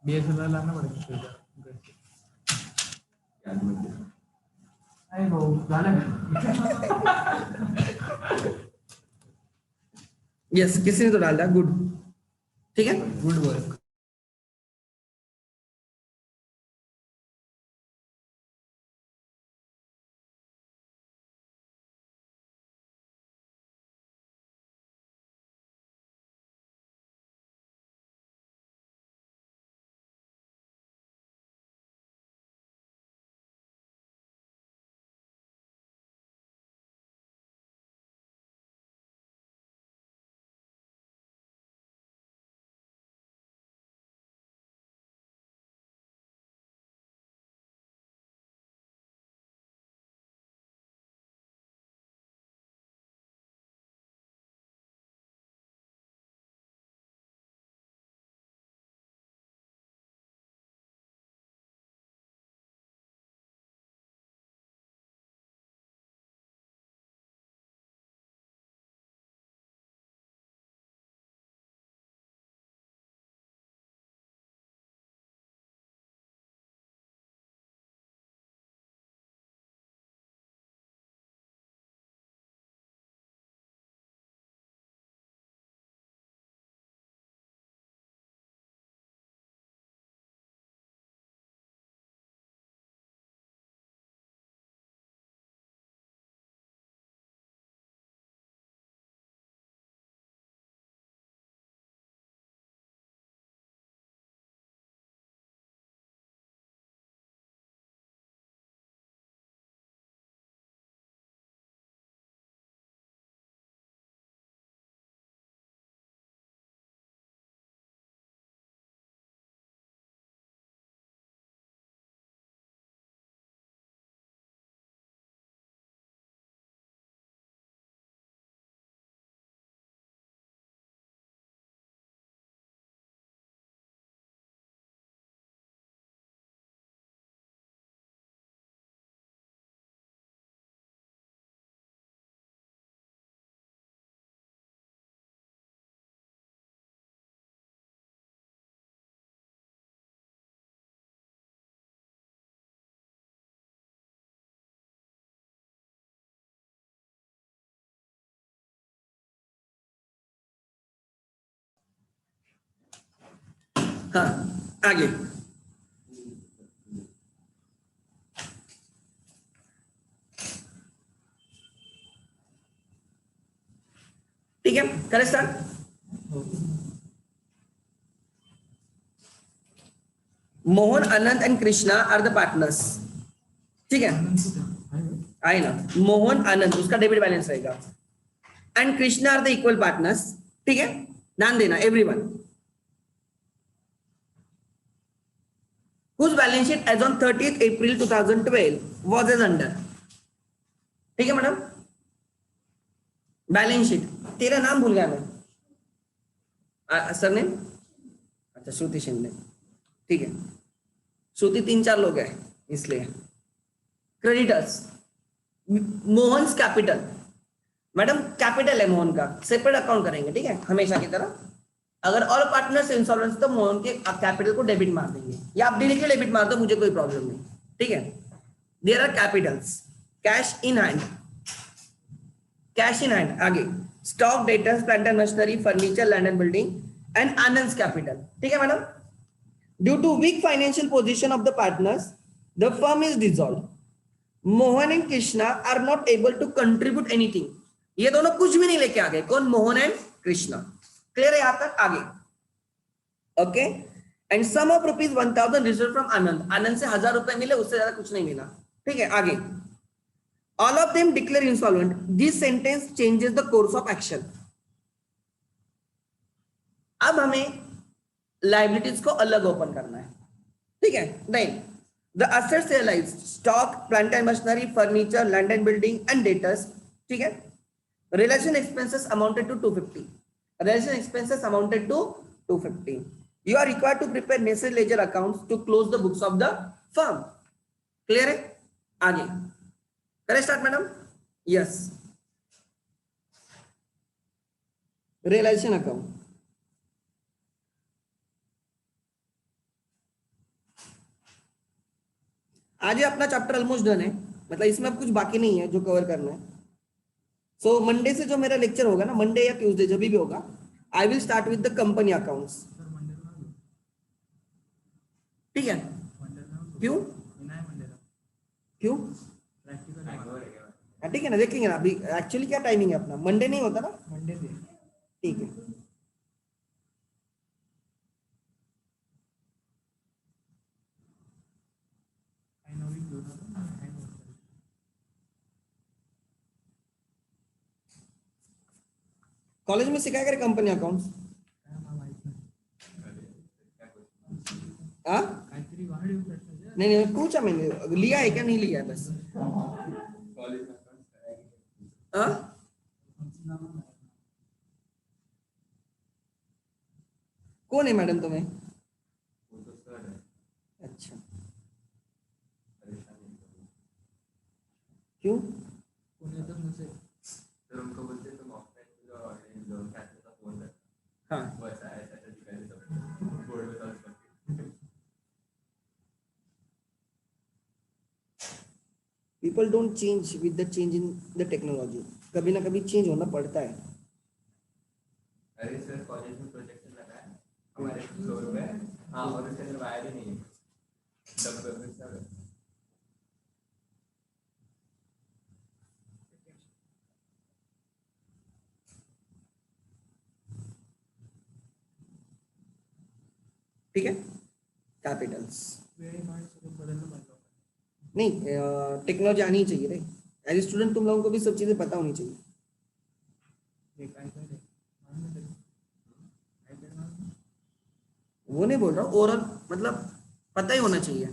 बीएसएनएल लाना पड़ेगा फिर. याद में अरे भाऊ झालं का? यस किसी ने तो डाल दिया, गुड। ठीक है। Good work. हाँ आगे ठीक है, करें start. Mohan, Anand and Krishna are the partners. ठीक है, आए ना, मोहन आनंद उसका डेबिट बैलेंस रहेगा and Krishna are the equal partners. ठीक है, ध्यान देना everyone. whose balance sheet as on 30th April 2012 was as under। ठीक है मैडम, बैलेंस शीट, तेरा नाम भूल गया मैं, सर ने, अच्छा श्रुति शिंदे। ठीक है, श्रुति 3-4 लोग हैं इसलिए। Creditors, Mohan's capital, madam capital है मोहन का, सेपरेट अकाउंट करेंगे। ठीक है, हमेशा की तरह। अगर ऑल पार्टनर्स इंसॉल्वेंट तो मोहन के कैपिटल को डेबिट मार देंगे, या आप डायरेक्टली डेबिट मार दो, मुझे कोई प्रॉब्लम नहीं। ठीक है, there are capitals, cash in hand, cash in hand. आगे stock, debtors, plant and machinery, furniture, land and building and Anand's capital. ठीक है madam, due to weak financial position of the partners the firm is dissolve. Mohan and Krishna are not able to contribute anything. ये दोनों कुछ भी नहीं लेके आ गए, कौन? मोहन एंड कृष्णा। क्लियर है यहां तक? आगे okay, and sum of rupees 1000 received from Anand, Anand से 1000 रुपए मिले, उससे ज्यादा कुछ नहीं मिला। ठीक है, आगे all of them declare insolvent, this sentence changes the course of action. अब हमें लाइबिलिटीज को अलग ओपन करना है। ठीक है, नहीं, the assets realise, stock, plant and machinery, furniture, land and building and debtors. ठीक है, relation expenses amounted to 250, relation expenses amounted to 250। You are required to prepare necessary ledger accounts to close the books of the firm. Clear है? आगे करें start madam? Yes, realisation account. आज अपना chapter almost done है, मतलब इसमें अब कुछ बाकी नहीं है जो कवर करना है। सो मंडे से जो मेरा लेक्चर होगा ना, मंडे या ट्यूसडे जब भी होगा, आई will start with the company accounts. ठीक है, क्यों क्यों? ठीक है ना, देखेंगे ना अभी एक्चुअली क्या टाइमिंग है अपना। मंडे नहीं होता ना? मंडे से ठीक है, कॉलेज में सिखाया करे कंपनी अकाउंट्स? हाँ, नहीं नहीं पूछा मैंने, लिया है क्या नहीं लिया है बस। हाँ, कौन है मैडम तुम्हें? अच्छा, क्यों? उनको बोलते तुम ऑफलाइन लोन का फोन कर। हाँ, वैसा ऐसा बोर्ड में सॉल्व करके। People don't change with the change in the technology, कभी ना कभी चेंज होना पड़ता है। अरे सर कॉलेज में प्रोजेक्ट लगा है हमारे फ्लोर पे, हाँ, और उसके अंदर वायर ही नहीं है, डब्बे में सर। ठीक है, कैपिटल्स नहीं, टेक्नोलॉजी आनी चाहिए रे। एज ए स्टूडेंट तुम लोगों को भी सब चीजें पता होनी चाहिए। वो नहीं बोल रहा हूँ, ओवरऑल मतलब पता ही होना चाहिए।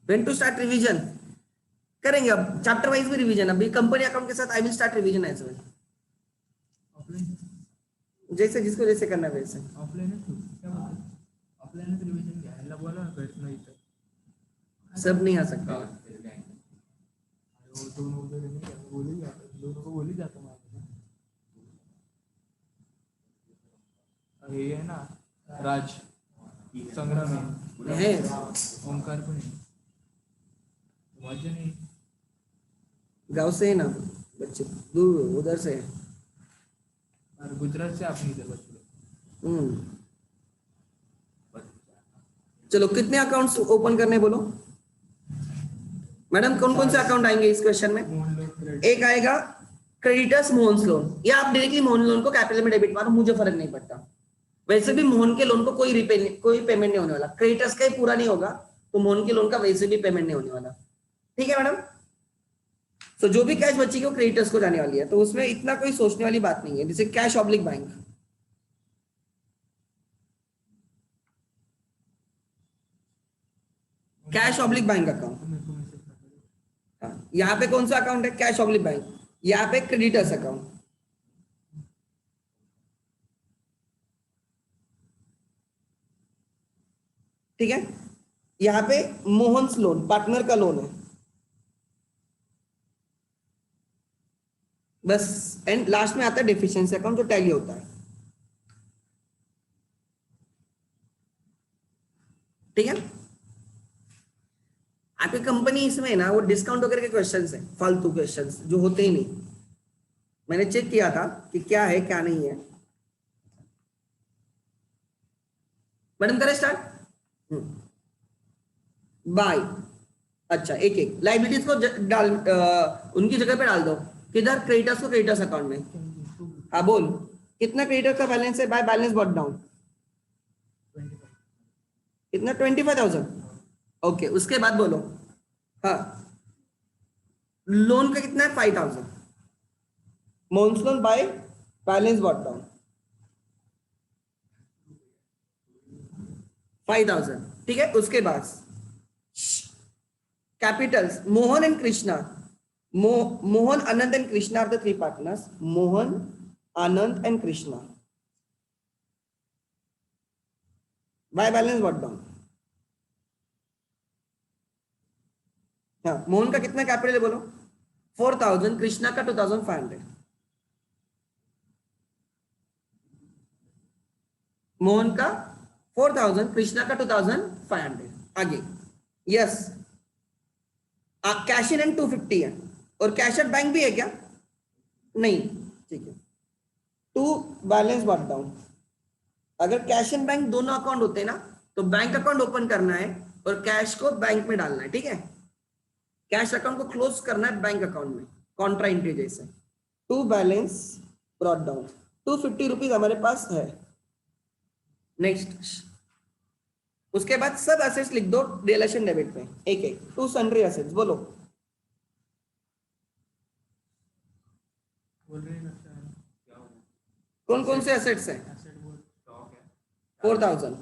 व्हेन टू स्टार्ट रिवीजन करेंगे, अब चैप्टर वाइज भी रिवीजन। अभी कंपनी अकाउंट के साथ I will start revision as well, जैसे जिसको जैसे करना है वैसे। ऑफलाइन है क्या बोलते हैं? ऑफलाइन है रिवीजन क्या है? बोला ना बैठना इधर सब नहीं आ सकता। वो दोनों उधर नहीं बोल ही जाता, दोनों को बोल ही जाता मैं। ये है ना राज संग्राम है, ओमकार को नहीं, वाज्य नहीं, गांव से है ना बच्चे, दूर उधर से है। और गुजरात से आपने इधर बच्चों चलो कितने अकाउंट्स ओपन करने बोलो मैडम, कौन कौन से अकाउंट आएंगे इस क्वेश्चन में? मोहन लोग क्रेडिट एक आएगा क्रेडिटर्स मोहन लोन, या आप डायरेक्टली मोहन लोन को कैपिटल में डेबिट मारो, मुझे फर्क नहीं पड़ता। वैसे भी मोहन के लोन को कोई पेमेंट नहीं होने वाला, क्रेडिटर्स का ही पूरा नहीं होगा तो मोहन के लोन का वैसे भी पेमेंट नहीं होने वाला। ठीक है मैडम, तो जो भी कैश बचेगी वो क्रेडिटर्स को जाने वाली है, तो उसमें इतना कोई सोचने वाली बात नहीं है। जैसे cash oblique bank, cash oblique bank account, यहाँ पे कौन सा अकाउंट है? Cash oblique bank. यहाँ पे क्रेडिटर्स अकाउंट, ठीक है। यहाँ पे मोहन्स लोन, पार्टनर का लोन है बस। एंड लास्ट में आता है डेफिशिएंसी अकाउंट जो टैली होता है, ठीक है। आपकी कंपनी इसमें ना वो डिस्काउंट वगैरह के क्वेश्चंस है, फालतू क्वेश्चंस जो होते ही नहीं। मैंने चेक किया था कि क्या है क्या नहीं है। मैडम करें स्टार्ट। बाय, अच्छा एक एक लाइबिलिटीज को डाल उनकी जगह पे डाल दो। किधर? क्रेडिटर्स को क्रेडिटर्स अकाउंट में। हाँ बोल, कितना क्रेडिटर का बैलेंस है? बाय बैलेंस बॉट डाउन कितना? 25,000। ओके, उसके बाद बोलो। हाँ, लोन का कितना है? 5,000। Mohan's loan by balance bot down 5,000, ठीक है। उसके बाद capitals, Mohan and Krishna, Mohan, Anand and Krishna are the three partners. Mohan, Anand and Krishna by balance bot down. हाँ, मोहन का कितना कैपिटल है बोलो? 4,000, कृष्णा का 2,500। मोहन का 4,000, कृष्णा का 2,500। आगे यस, कैश इन एंड 250 है, और कैश एट बैंक भी है क्या? नहीं, ठीक है। टू बैलेंस बॉट डाउन, अगर कैश एंड बैंक दोनों अकाउंट होते हैं ना तो बैंक अकाउंट ओपन करना है और कैश को बैंक में डालना है, ठीक है। कैश अकाउंट को क्लोज करना है बैंक अकाउंट में, कॉन्ट्रा एंट्री जैसे। To balance brought down, 250 rupees हमारे पास है। नेक्स्ट, उसके बाद सब एसेट्स लिख दो रिलेशन डेबिट पे एक एक। टू सन्ड्री एसेट्स बोलो। बोल रहे हैं कौन कौन से एसेट्स हैं? एसेट बोल 4,000।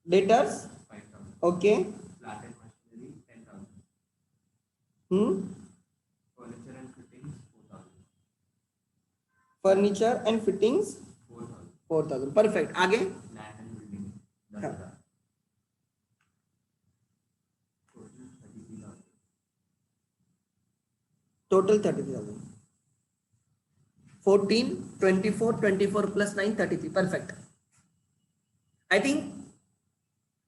Debtors, okay. Furniture and fittings 4,000, perfect. आगे हाँ। Total 33,000। 14, 24, 24 plus 9, 33, perfect. I think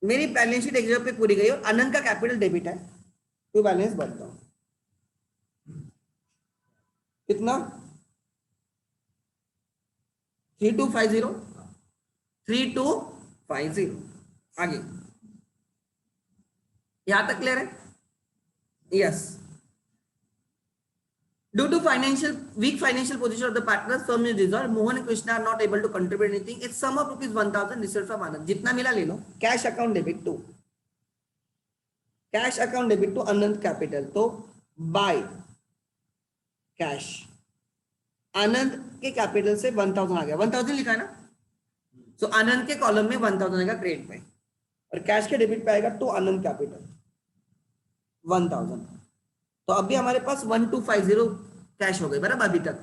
मेरी बैलेंस शीट एक जगह पे पूरी गई और आनंद का कैपिटल डेबिट है, तो बैलेंस बढ़ता हूं कितना? 3250, 3250। आगे यहां तक क्लियर है? Yes. Due to weak financial position of the partners, firm is dissolved. Mohan and Krishna are not able to contribute anything. It's sum of rupees 1,000 received from Anand. जितना मिला ले लो। Cash account debit to Anand capital, तो by cash आनंद के capital से 1,000 आ गया। 1,000 लिखा है ना, तो आनंद के कॉलम में 1,000 आएगा क्रेडिट पे, और कैश के डेबिट पे आएगा टू आनंद कैपिटल 1,000। तो अभी हमारे पास 1,250 कैश हो गए बराबर अभी तक।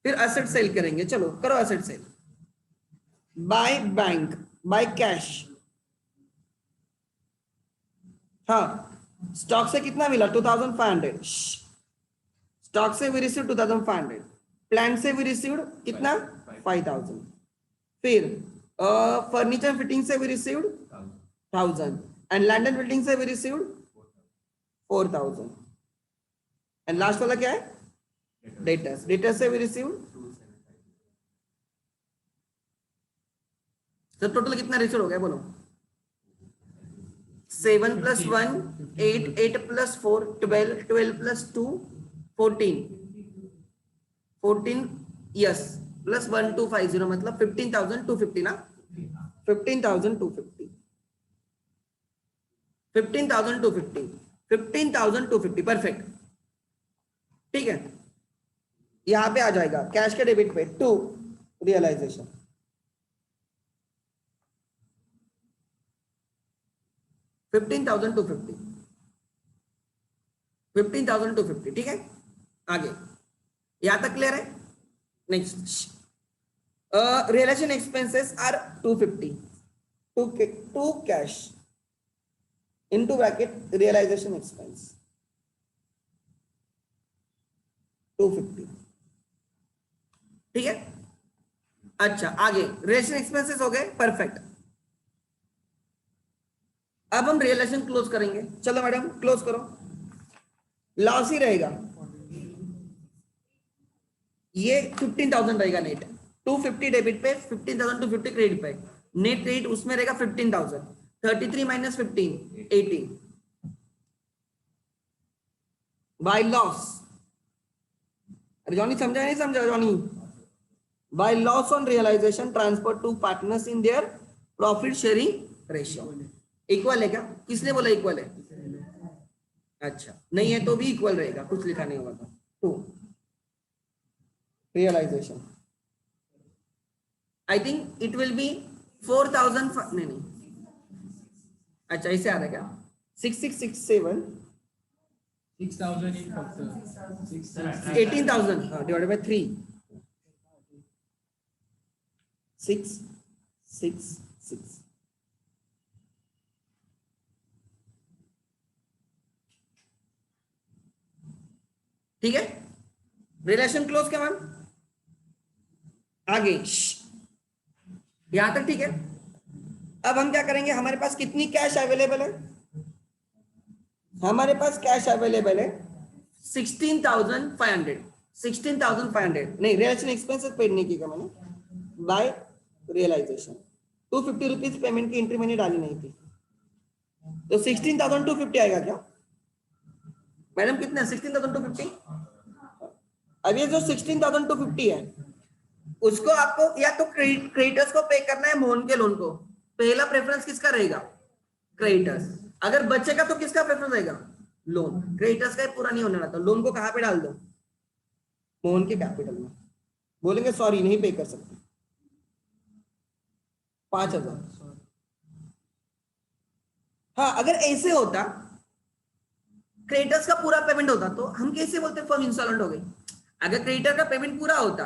फिर एसेट सेल करेंगे, चलो करो asset sale. By bank, by cash. हाँ, स्टॉक से कितना मिला? 2,500। स्टॉक से वी रिसीव 2,500। प्लांट से वी रिसीव्ड कितना? 5,000। फिर फर्नीचर फिटिंग से we received 1,000, and land and building से वी रिसीव्ड 4,000। एंड लास्ट वाला क्या है? डेटर्स से भी रिसीव। तो टोटल कितना रिसीव हो गया बोलो? 7 + 1 8, 8 + 4 12, 12 + 2 14, 14 यस प्लस 1250 मतलब 15,250 ना, 15,250, 15,250, 15,250 परफेक्ट। ठीक है, यहां पे आ जाएगा कैश के डेबिट पे टू रियलाइजेशन। $15,250, ठीक है। आगे यहां तक क्लियर है? Next realisation expenses are 250 to cash into bracket realisation expense 250, ठीक है। अच्छा आगे रियलाइजेशन एक्सपेंसेस हो गए, परफेक्ट। अब हम रियलाइजेशन क्लोज करेंगे। चलो मैडम क्लोज करो, लॉस ही रहेगा। ये 15,000 रहेगा नेट, 250 डेबिट पे, 15,250 क्रेडिट पे, नेट क्रेडिट उसमें रहेगा 15,000, 33 - 15 18 बाय लॉस। अरे जॉनी समझा नहीं समझा Johnny? By loss on realisation transfer to partners in their profit sharing ratio. Equal है क्या? किसने बोला इक्वल है? अच्छा नहीं है तो भी इक्वल रहेगा, कुछ लिखा नहीं होगा तो। To realisation I think it will be 4,000 नहीं, अच्छा इसे आ रहा है क्या? 6667 6,000 इन फक्त 18,000 डिवाइडेड बाय 3 666। ठीक है, रिलेशन क्लोज क्या मैम? आगे यहां तक ठीक है। अब हम क्या करेंगे, हमारे पास कितनी कैश अवेलेबल है? हमारे पास कैश अवेलेबल है 16,500, 16,500 नहीं, रियलाइजेशन एक्सपेंसेस पेड नहीं किया मैंने, बाय रियलाइजेशन 250 रुपीज पेमेंट की एंट्री मैंने डाली नहीं थी, तो 16,250 आएगा क्या मैडम? कितना 16,250? अब ये जो 16,250 है उसको आपको या तो क्रेडिटर्स को पे करना है मोहन के लोन को। पहला प्रेफरेंस किसका रहेगा? क्रेडिटर्स। अगर बचेगा तो किसका प्रेफरेंस रहेगा? लोन। क्रेडिटर्स का पूरा नहीं होने वाला, तो लोन को कहां पे डाल दो? मोहन के कैपिटल में। बोलेंगे सॉरी नहीं पे कर सकते, 5,000। हाँ अगर ऐसे होता, क्रेडिटर्स का पूरा पेमेंट होता तो हम कैसे बोलते फर्म इंसॉल्वेंट हो गई? अगर क्रेडिटर का पेमेंट पूरा होता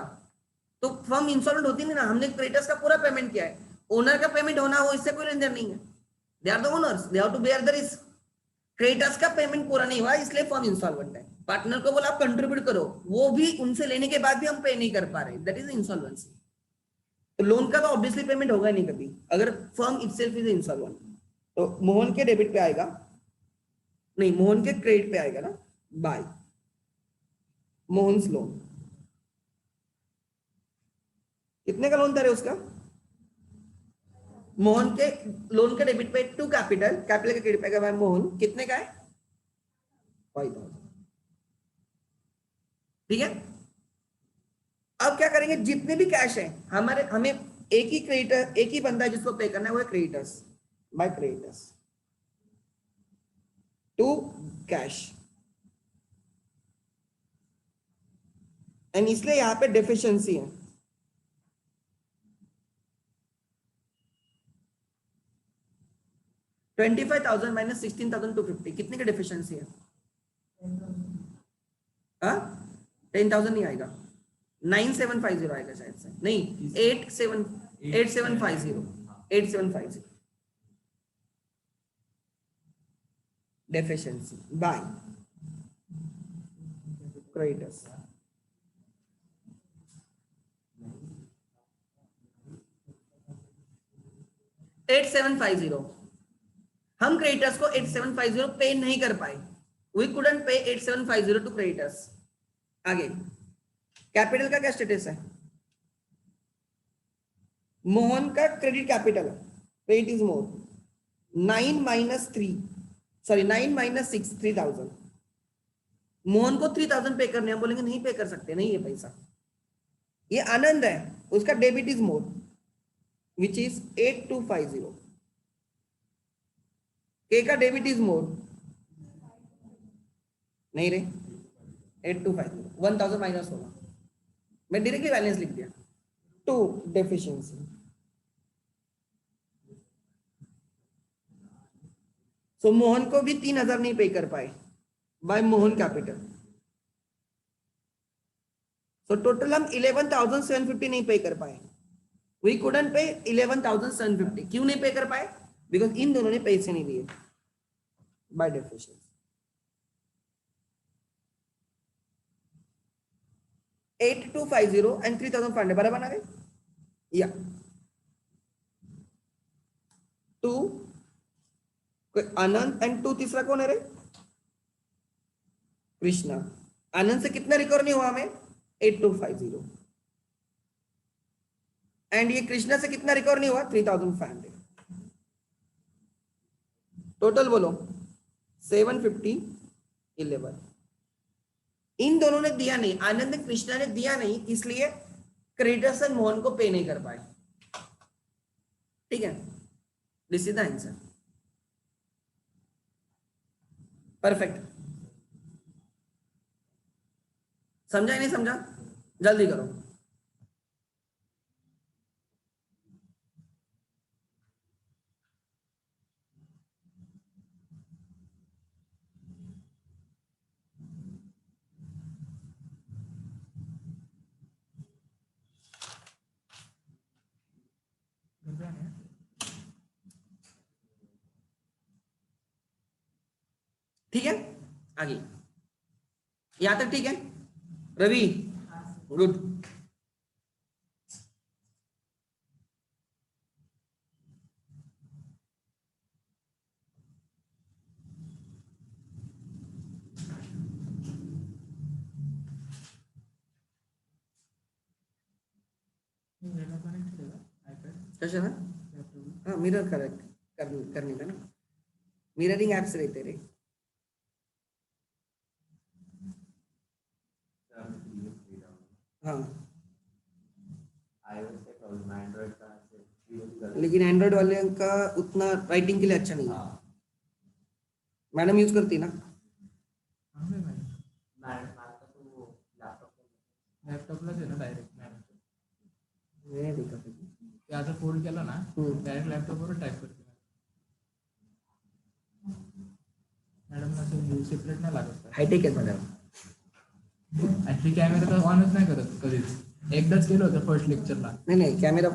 तो फर्म इंसॉल्वेंट होती नहीं ना। हमने क्रेडिटर्स का पूरा पेमेंट किया है, ओनर का पेमेंट होना हो इससे कोई लेन देन नहीं है, they are the owners, they have to bear the risk. Creditors का पेमेंट पूरा नहीं हुआ इसलिए फर्म इंसॉल्वेंट है। पार्टनर को बोला आप कंट्रीब्यूट करो, वो भी उनसे लेने के बाद भी हम पे नहीं कर पा रहे, दैट इज इंसॉल्वेंसी। तो लोन का तो ऑब्वियसली पेमेंट होगा नहीं कभी अगर फर्म इटसेल्फ इज इंसॉल्वेंट। तो मोहन के डेबिट पे आएगा, नहीं मोहन के क्रेडिट पे आएगा ना, बाय मोहन्स लोन। कितने का लोन था रे उसका? मोहन के लोन के डेबिट पे टू कैपिटल, कैपिटल के क्रेडिट पे आएगा मोहन, कितने का है? 5,000। ठीक है, अब क्या करेंगे, जितने भी कैश है हमारे, हमें एक ही क्रेडिटर, एक ही बंदा है जिसको पे करना है, वो है creditors, by creditors to cash. And इसलिए यहां पे डेफिशिएंसी है। $25,000 - 16,250 कितने की डेफिशिएंसी है? 10,000 नहीं आएगा, 9750 आएगा शायद से, नहीं 8750 डेफिशिएंसी बाय क्रेडिटर्स। हम क्रेडिटर्स को 8750 पे नहीं कर पाए, वी कुडंट पे 8750 टू क्रेडिटर्स। आगे कैपिटल का क्या स्टेटस है? मोहन का क्रेडिट कैपिटल है, credit is more 9 minus 3, sorry 9 minus 6, 3000। Mohan को 3000 पे करने, हम बोलेंगे नहीं पे कर सकते, नहीं है पैसा। ये आनंद है, उसका debit is more which is 8250। के का डेबिट इज मोर, नहीं रे 8250, 1000 माइनस होगा, मैं डायरेक्टली बैलेंस लिख दिया। 2 डेफिशिएंसी, सो मोहन को भी 3000 नहीं पे कर pi by Mohan capital. So total हम 11,750 नहीं पे कर पाए। वी कुडंट पे 11,750। क्यों नहीं पे कर पाए? बिकॉज इन दोनों ने पैसे नहीं दिए बाय डेफिशिएंसी। 8250 and 3500 बराबर आ गए या 2 आनंद एंड 2 तीसरा कौन है रे? कृष्णा। आनंद से कितना रिकवर नहीं हुआ हमें? 8250 एंड ये कृष्णा से कितना रिकवर नहीं हुआ? 3500। टोटल बोलो 750 11। इन दोनों ने दिया नहीं, आनंद ने कृष्णा ने दिया नहीं, इसलिए क्रेडिटर्स एंड मोहन को पे नहीं कर पाए। ठीक है, this is the answer. Perfect. समझा नहीं समझा? जल्दी करो। ठीक है, आगे यहां तक ठीक है रवि? गुड। कशाला? हाँ मिरर करेक्ट करने का ना, मिररिंग ऐप्स रहते रे। हाँ एंड्रॉइड का लेकिन एंड्रॉइड वाले का उतना राइटिंग के लिए अच्छा नहीं है। मैडम यूज करती ना? लॅपटॉपलाच आहे ना डायरेक्ट मैंने देखा था। ते आता फोल्ड केला ना डायरेक्ट लॅपटॉपवर टाईप करते मॅडम असं सेपरेट नाही लागत हाईटेक है मैडम। ऍक्च्युली कॅमेरा तर ऑनच नाही करत कधीच, एकदाच केलं होतं फर्स्ट लेक्चरला नहीं नहीं कैमरा,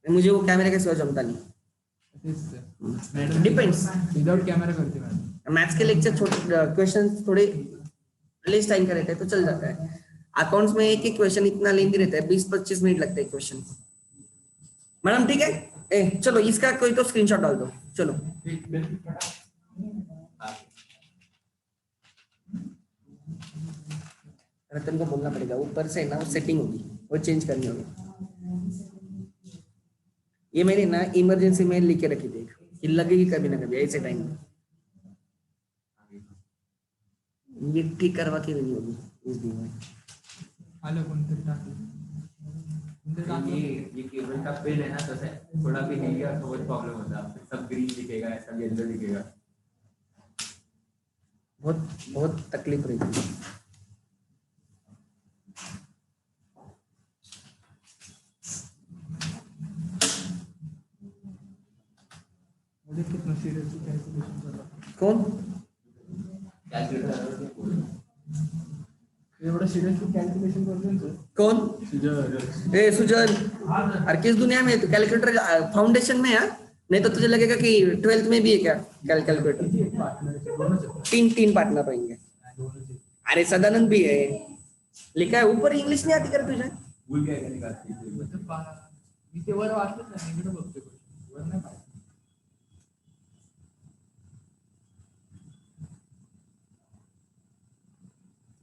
मुझे वो कैमरे का सिवा जमता नहीं। तेच मॅडम Depends. विदाउट कॅमेरा करते मॅडम। मैथ्स के लेक्चर छोटे क्वेश्चन थोड़े लेस टाइम का रहता है तो चल जाता है। अकाउंट्स में एक एक क्वेश्चन इतना लेंदी रहता है, 20-25 मिनट लगता है क्वेश्चन। मैडम ठीक है, चलो इसका कोई तो स्क्रीनशॉट डाल दो। चलो रतन को बोलना पड़ेगा, ऊपर से ना सेटिंग होगी वो चेंज करनी होगी। ये मैंने ना इमरजेंसी में लिख के रखी थी कि लगेगी कभी ना कभी ऐसे टाइम में, ये ठीक करवा के नहीं होगी इस दिन में। आलं कोणतरी टाकलं ये केबल का पिन है ना, तो थोड़ा भी हिलेगा तो बहुत प्रॉब्लम होता है, सब ग्रीन दिखेगा, सब येलो दिखेगा, बहुत बहुत तकलीफ रहती है। मुझे कितना सीरियसली कैलकुलेशन कर रहा कौन? एवढं सिरियसली कैलकुलेशन करतो ना कौन? तुझं ए सुजन, अरे किस दुनिया में है तू? कैलकुलेटर फाउंडेशन में है? नहीं तो तुझे लगेगा कि 12th में भी है क्या कैलकुलेटर? पार्टनर तीन पार्टनर रहेंगे। अरे सदानंद भी है, लिखा है ऊपर। इंग्लिश नहीं आती कर तुझे? भूल गया क्या निकालती है मी ते वर वाचलंच नाही, इकडे बघतोय वर नाही पाहिजे।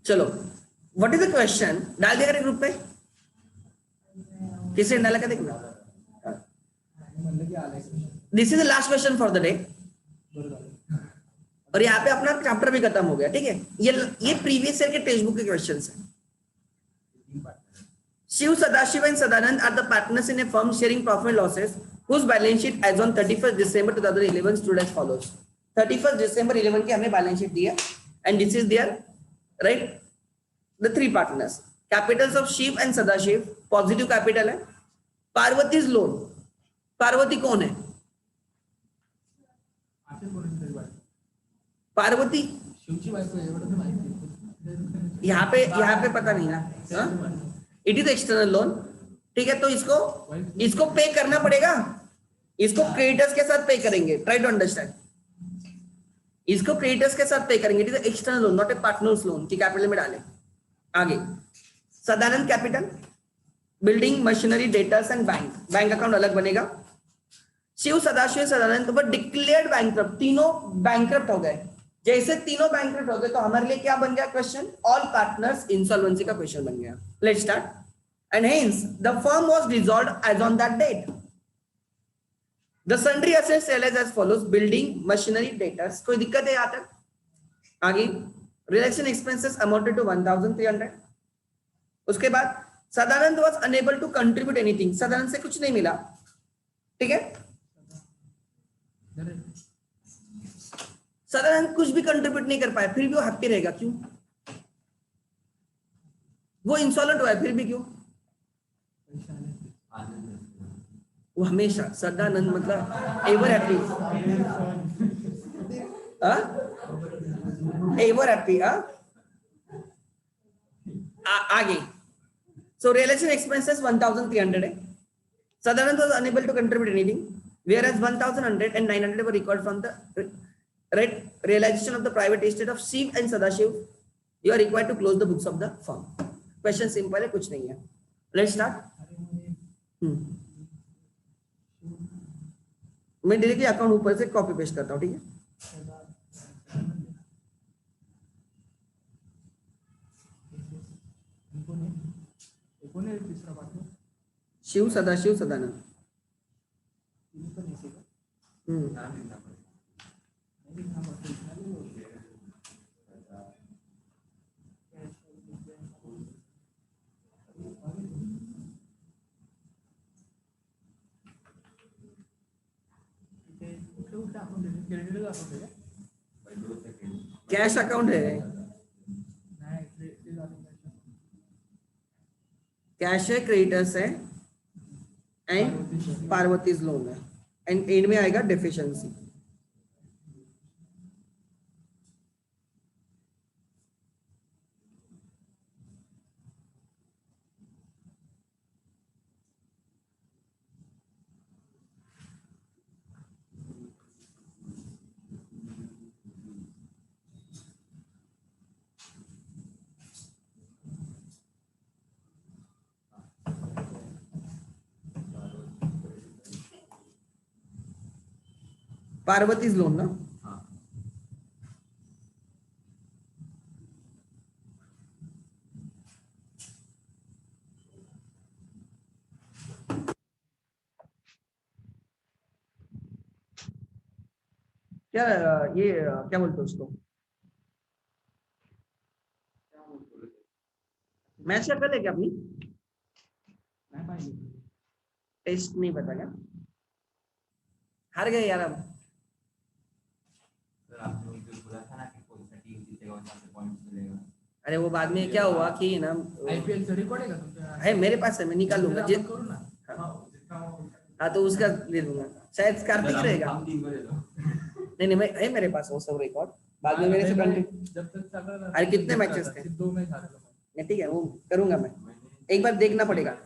चलो व्हाट इज द क्वेश्चन, डाल दिया ग्रुप पे, किसी ने डाला क्या देखना। म्हणलं की आलाय this is the last question for the day, बरं झालं. और यहाँ पे अपना चैप्टर भी खत्म हो गया, ठीक है। ये प्रीवियस ईयर के टेक्स्ट बुक के क्वेश्चंस हैं। Shiv, Sadashiv and Sadanand are the partners in a firm sharing profit and losses whose balance sheet as on 31st December 2011 stood as follows. 31st December 11 की हमने balance sheet दिया and this is their right the three partners. Capitals of Shiv and Sadashiv positive capital है. Parvati's loan. Parvati कौन है? असेल कोणाची तरी बायको. पार्वती शिवची बायको आहे, एवढं तर माहिती. यहाँ पे पता नहीं ना. इट इज एक्सटर्नल लोन, ठीक है। तो इसको पे करना पड़ेगा, इसको क्रेडिटर्स के साथ पे करेंगे, ट्राई टू अंडरस्टैंड। इसको क्रेडिटर्स के साथ पे करेंगे, it is external loan not a partners loan की कैपिटल में डालें। आगे Sadanand capital, building machinery debtors and bank account अलग बनेगा। शिव सदाशिव सदानंद वो डिक्लेयर्ड बैंकक्रप्ट, तीनों बैंकक्रप्ट हो गए। जैसे तीनों बैंकक्रप्ट हो गए तो हमारे लिए क्या बन गया क्वेश्चन, ऑल पार्टनर्स इंसॉल्वेंसी का क्वेश्चन बन गया। Let's start. And hence the firm was dissolved as on that date. The sundry assets as follows, building machinery debtors. कोई दिक्कत है यहाँ तक? आगे रिलेक्शन एक्सपेंसेस अमाउंटेड टू 1300। उसके बाद Sadanand was unable to contribute anything, Sadanand से कुछ नहीं मिला, ठीक है। सदानंद कुछ भी कंट्रीब्यूट नहीं कर पाया, फिर भी वो हैप्पी रहेगा, क्यों? वो इंसॉल्वेंट हुआ है, फिर भी क्यों? वो हमेशा सदानंद मतलब एवर हैप्पी, एवर हैप्पी। आगे सो रिलेशन एक्सपेंसेस 1300 है। Sadanand was unable to contribute anything, whereas 1100 and 900 were recorded from the right realization of the private estate of Shiv and Sadashiv. You are required to close the books of the firm. Question simple है, कुछ नहीं है। Let's start. मैं directly account ऊपर से copy paste करता हूँ, ठीक है। तीसरा partner Shiv Sadashiv Sadanand. Cash account है, कैश है, क्रेडिटर्स है एंड पार्वतीज लोन है, एंड एंड में आएगा डेफिशिएंसी। पार्वतीज लोन ना, क्या ये क्या बोलते हैं उसको, मैच कर ले क्या अपनी टेस्ट नहीं पता क्या, हार गए यार। अब अरे वो बाद में क्या हुआ कि ना, आईपीएल से रिकॉर्ड है का तुमचा? है मेरे पास है, मैं निकाल लूंगा आपण करू ना। हाँ तो उसका दे दूंगा, शायद कार्तिक रहेगा। नहीं मैं है मेरे पास वो सब रिकॉर्ड, बाद में मेरे से कंटिन्यू। जब तक चल रहा अरे कितने मैचेस थे? 2 मैच हारे लोग। नहीं ठीक है, वो करूंगा मैं, एक बार देखना पड़ेगा।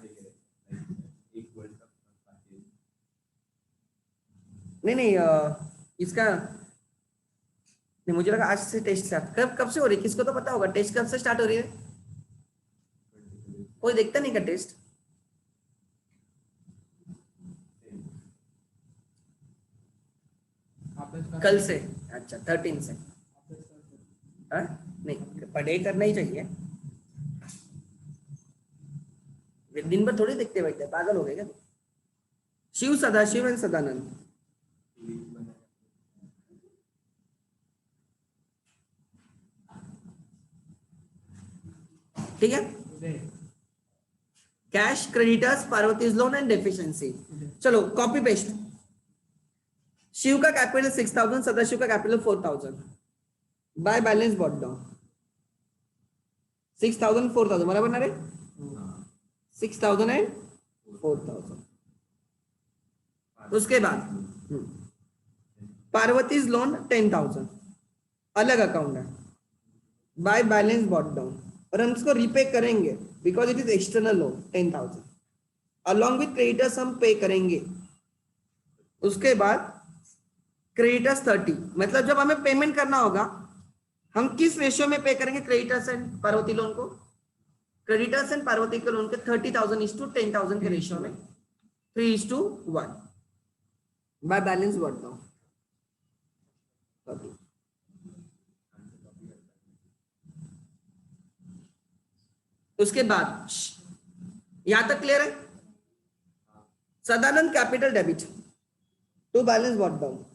नहीं इसका नहीं, मुझे लगा आज से टेस्ट स्टार्ट, कब से हो रही है किसको तो पता होगा, टेस्ट कब से स्टार्ट हो रही है? कोई देखता नहीं का टेस्ट? कल से, अच्छा 13 से। हाँ नहीं पढ़ाई करना ही चाहिए, दिन भर थोड़ी देखते बैठते हैं, पागल हो गए क्या? शिव, सदाशिव एंड सदानंद। ठीक है, Uday cash, creditors, Parvati's loan and deficiency. चलो कॉपी पेस्ट। शिव का कैपिटल 6000, सदाशिव का capital 4000, by balance bot down 6000 4000 बराबर ना रे? 6000 एंड 4000। उसके बाद पार्वतीज लोन 10,000 अलग अकाउंट है, बाय बैलेंस बॉट डाउन, और हम इसको रीपे करेंगे because it is external loan 10,000, along with creditors हम पे करेंगे। उसके बाद क्रेडिटर्स 30, मतलब जब हमें पेमेंट करना होगा हम किस रेशियो में पे करेंगे क्रेडिटर्स एंड पार्वती लोन को? क्रेडिटर्स एंड पार्वती के लोन के 30,000:10,000 के रेशियो में 3:1 बाय बैलेंस बॉट डाउन 30। उसके बाद यहां तक क्लियर है? Sadanand capital debit to balance bot down,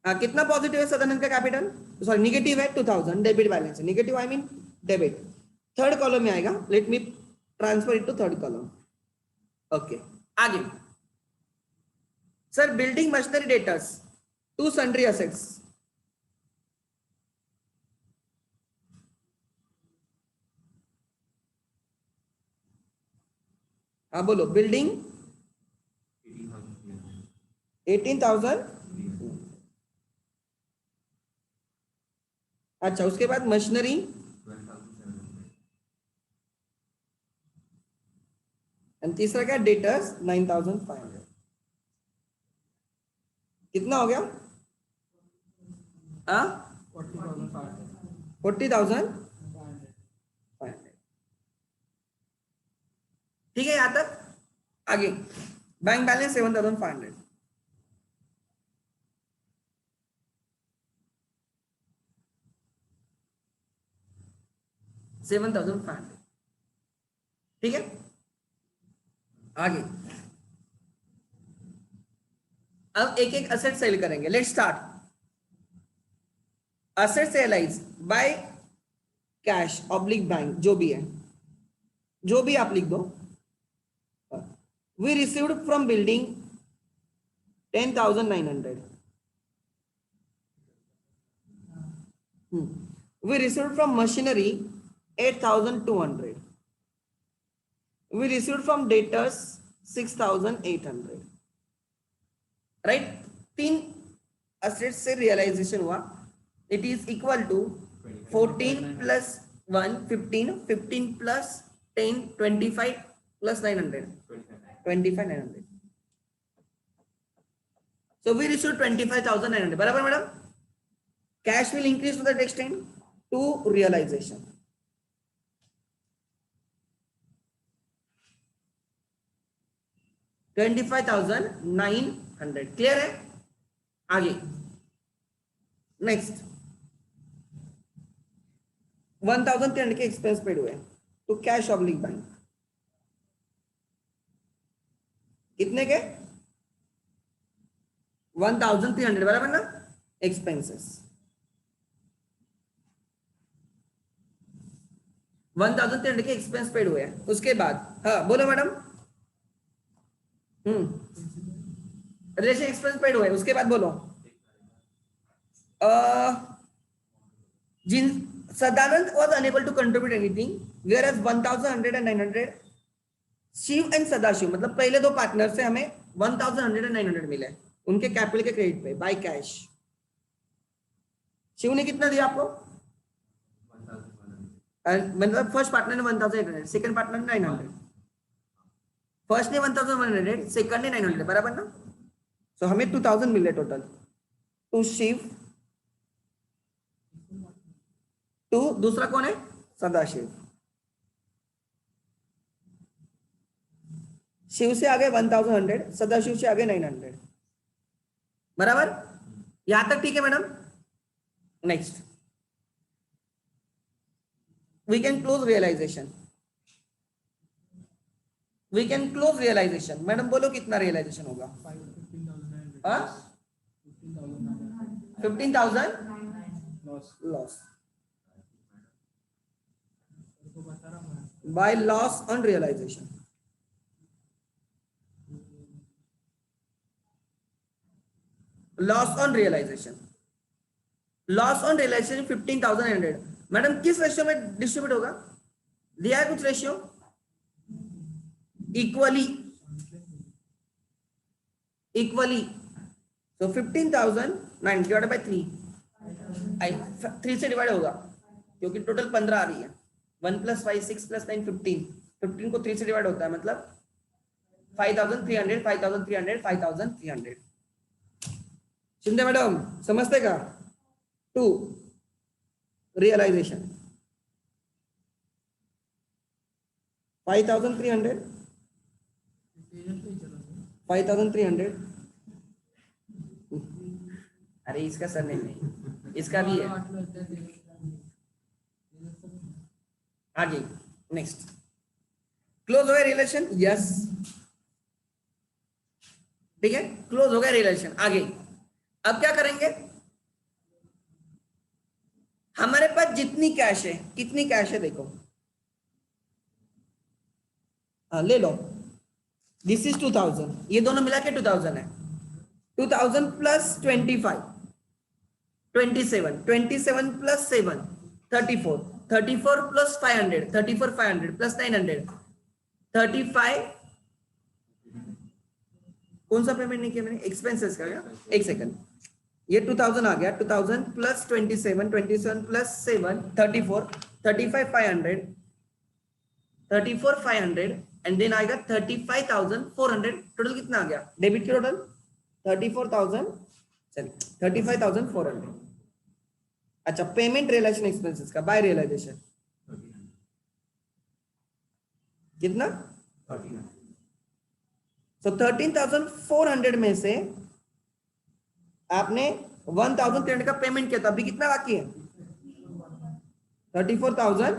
कितना पॉजिटिव है सदानंद का कैपिटल? सॉरी निगेटिव है 2000, डेबिट बैलेंस है, negative I mean debit, third column में आएगा। Let me transfer it to third column. Okay, आगे sir building machinery debtors to sundry assets, हाँ बोलो। बिल्डिंग 18,000, अच्छा उसके बाद मशीनरी 12,700, तीसरा क्या? डेटर्स 9,500। कितना हो गया? 40,500। ठीक है यहां तक? आगे बैंक बैलेंस 7,500, ठीक है। आगे अब एक एक असेट सेल करेंगे। Let's start. असेट सेलाइज बाय कैश ऑब्लिक बैंक, जो भी है, जो भी आप लिख दो। We received from building 10,900, we received from machinery 8,200, we received from debtors 6,800, right? 3 assets से रियलाइजेशन हुआ। It is equal to 14 plus 1 15, 15 plus 10 25 plus 900 25,900। So we received 25,900, बराबर madam? Cash will increase to that extent to realization. $25,900, clear है? आगे next 1,300 के expense paid हुए तो cash oblique bank कितने के? 1,300, बराबर ना? एक्सपेंसेस 1,300 के एक्सपेंस पेड हुए हैं। उसके बाद हाँ बोलो मैडम। रिलेशन एक्सपेंस पेड हुए, उसके बाद बोलो। जिन Sadanand was unable to contribute anything, whereas 1,100 and 900 Shiv and Sadashiv, मतलब पहले दो पार्टनर से हमें 1,100 and 900 मिले उनके कैपिटल के क्रेडिट पे बाय कैश। शिव ने कितना दिया आपको? मतलब फर्स्ट पार्टनर ने 1,800, सेकंड पार्टनर ने 900, फर्स्ट ने 1,100, सेकंड ने 900, बराबर ना? सो हमें 2,000 मिले टोटल टू शिव, टू दूसरा कौन है? सदाशिव। शिव से आगे 1,100, सदाशिव से आगे 900, बराबर? यहां तक ठीक है madam? Next we can close realisation, we can close realisation. Madam बोलो कितना रियलाइजेशन होगा? 15,000 loss by loss on realisation. Loss on realisation, loss on realisation 15,100। Madam किस रेशियो में डिस्ट्रीब्यूट होगा? दिया है कुछ रेशियो? Equally, equally. तो 15,009 डिवाइडेड बाय 3, 3 से डिवाइड होगा क्योंकि टोटल 15 आ रही है। 1 + 5 6 + 9 15, 15 को 3 से डिवाइड होता है, मतलब 5,300 5,300 5,300। शिंदे मैडम समझते का? 2 रियलाइजेशन 5,300 5,300। अरे इसका सर नहीं, इसका भी है। आगे नेक्स्ट, क्लोज हो गया रिलेशन, यस ठीक है, क्लोज हो गया रिलेशन। आगे अब क्या करेंगे? हमारे पास जितनी कैश है, कितनी कैश है देखो, ले लो। दिस इज 2,000, ये दोनों मिला के 2,000 है। 2,000 प्लस 25 27, 27 प्लस 7 34, 34 प्लस 500 34 500 प्लस 900 35। कौन सा पेमेंट नहीं किया मैंने? एक्सपेंसेस का क्या? एक सेकंड, ये 2,000 आ गया। 2,000 प्लस 27 27 प्लस 7 34 35 500 34 500 एंड देन आएगा 35,400। टोटल कितना आ गया डेबिट की? Total 34,000 sorry 35,400। अच्छा, पेमेंट रियलाइजेशन एक्सपेंसेस का बाय रियलाइजेशन कितना? तो 13,400 में से आपने 1,300 का पेमेंट किया था, अभी कितना बाकी है? 34,000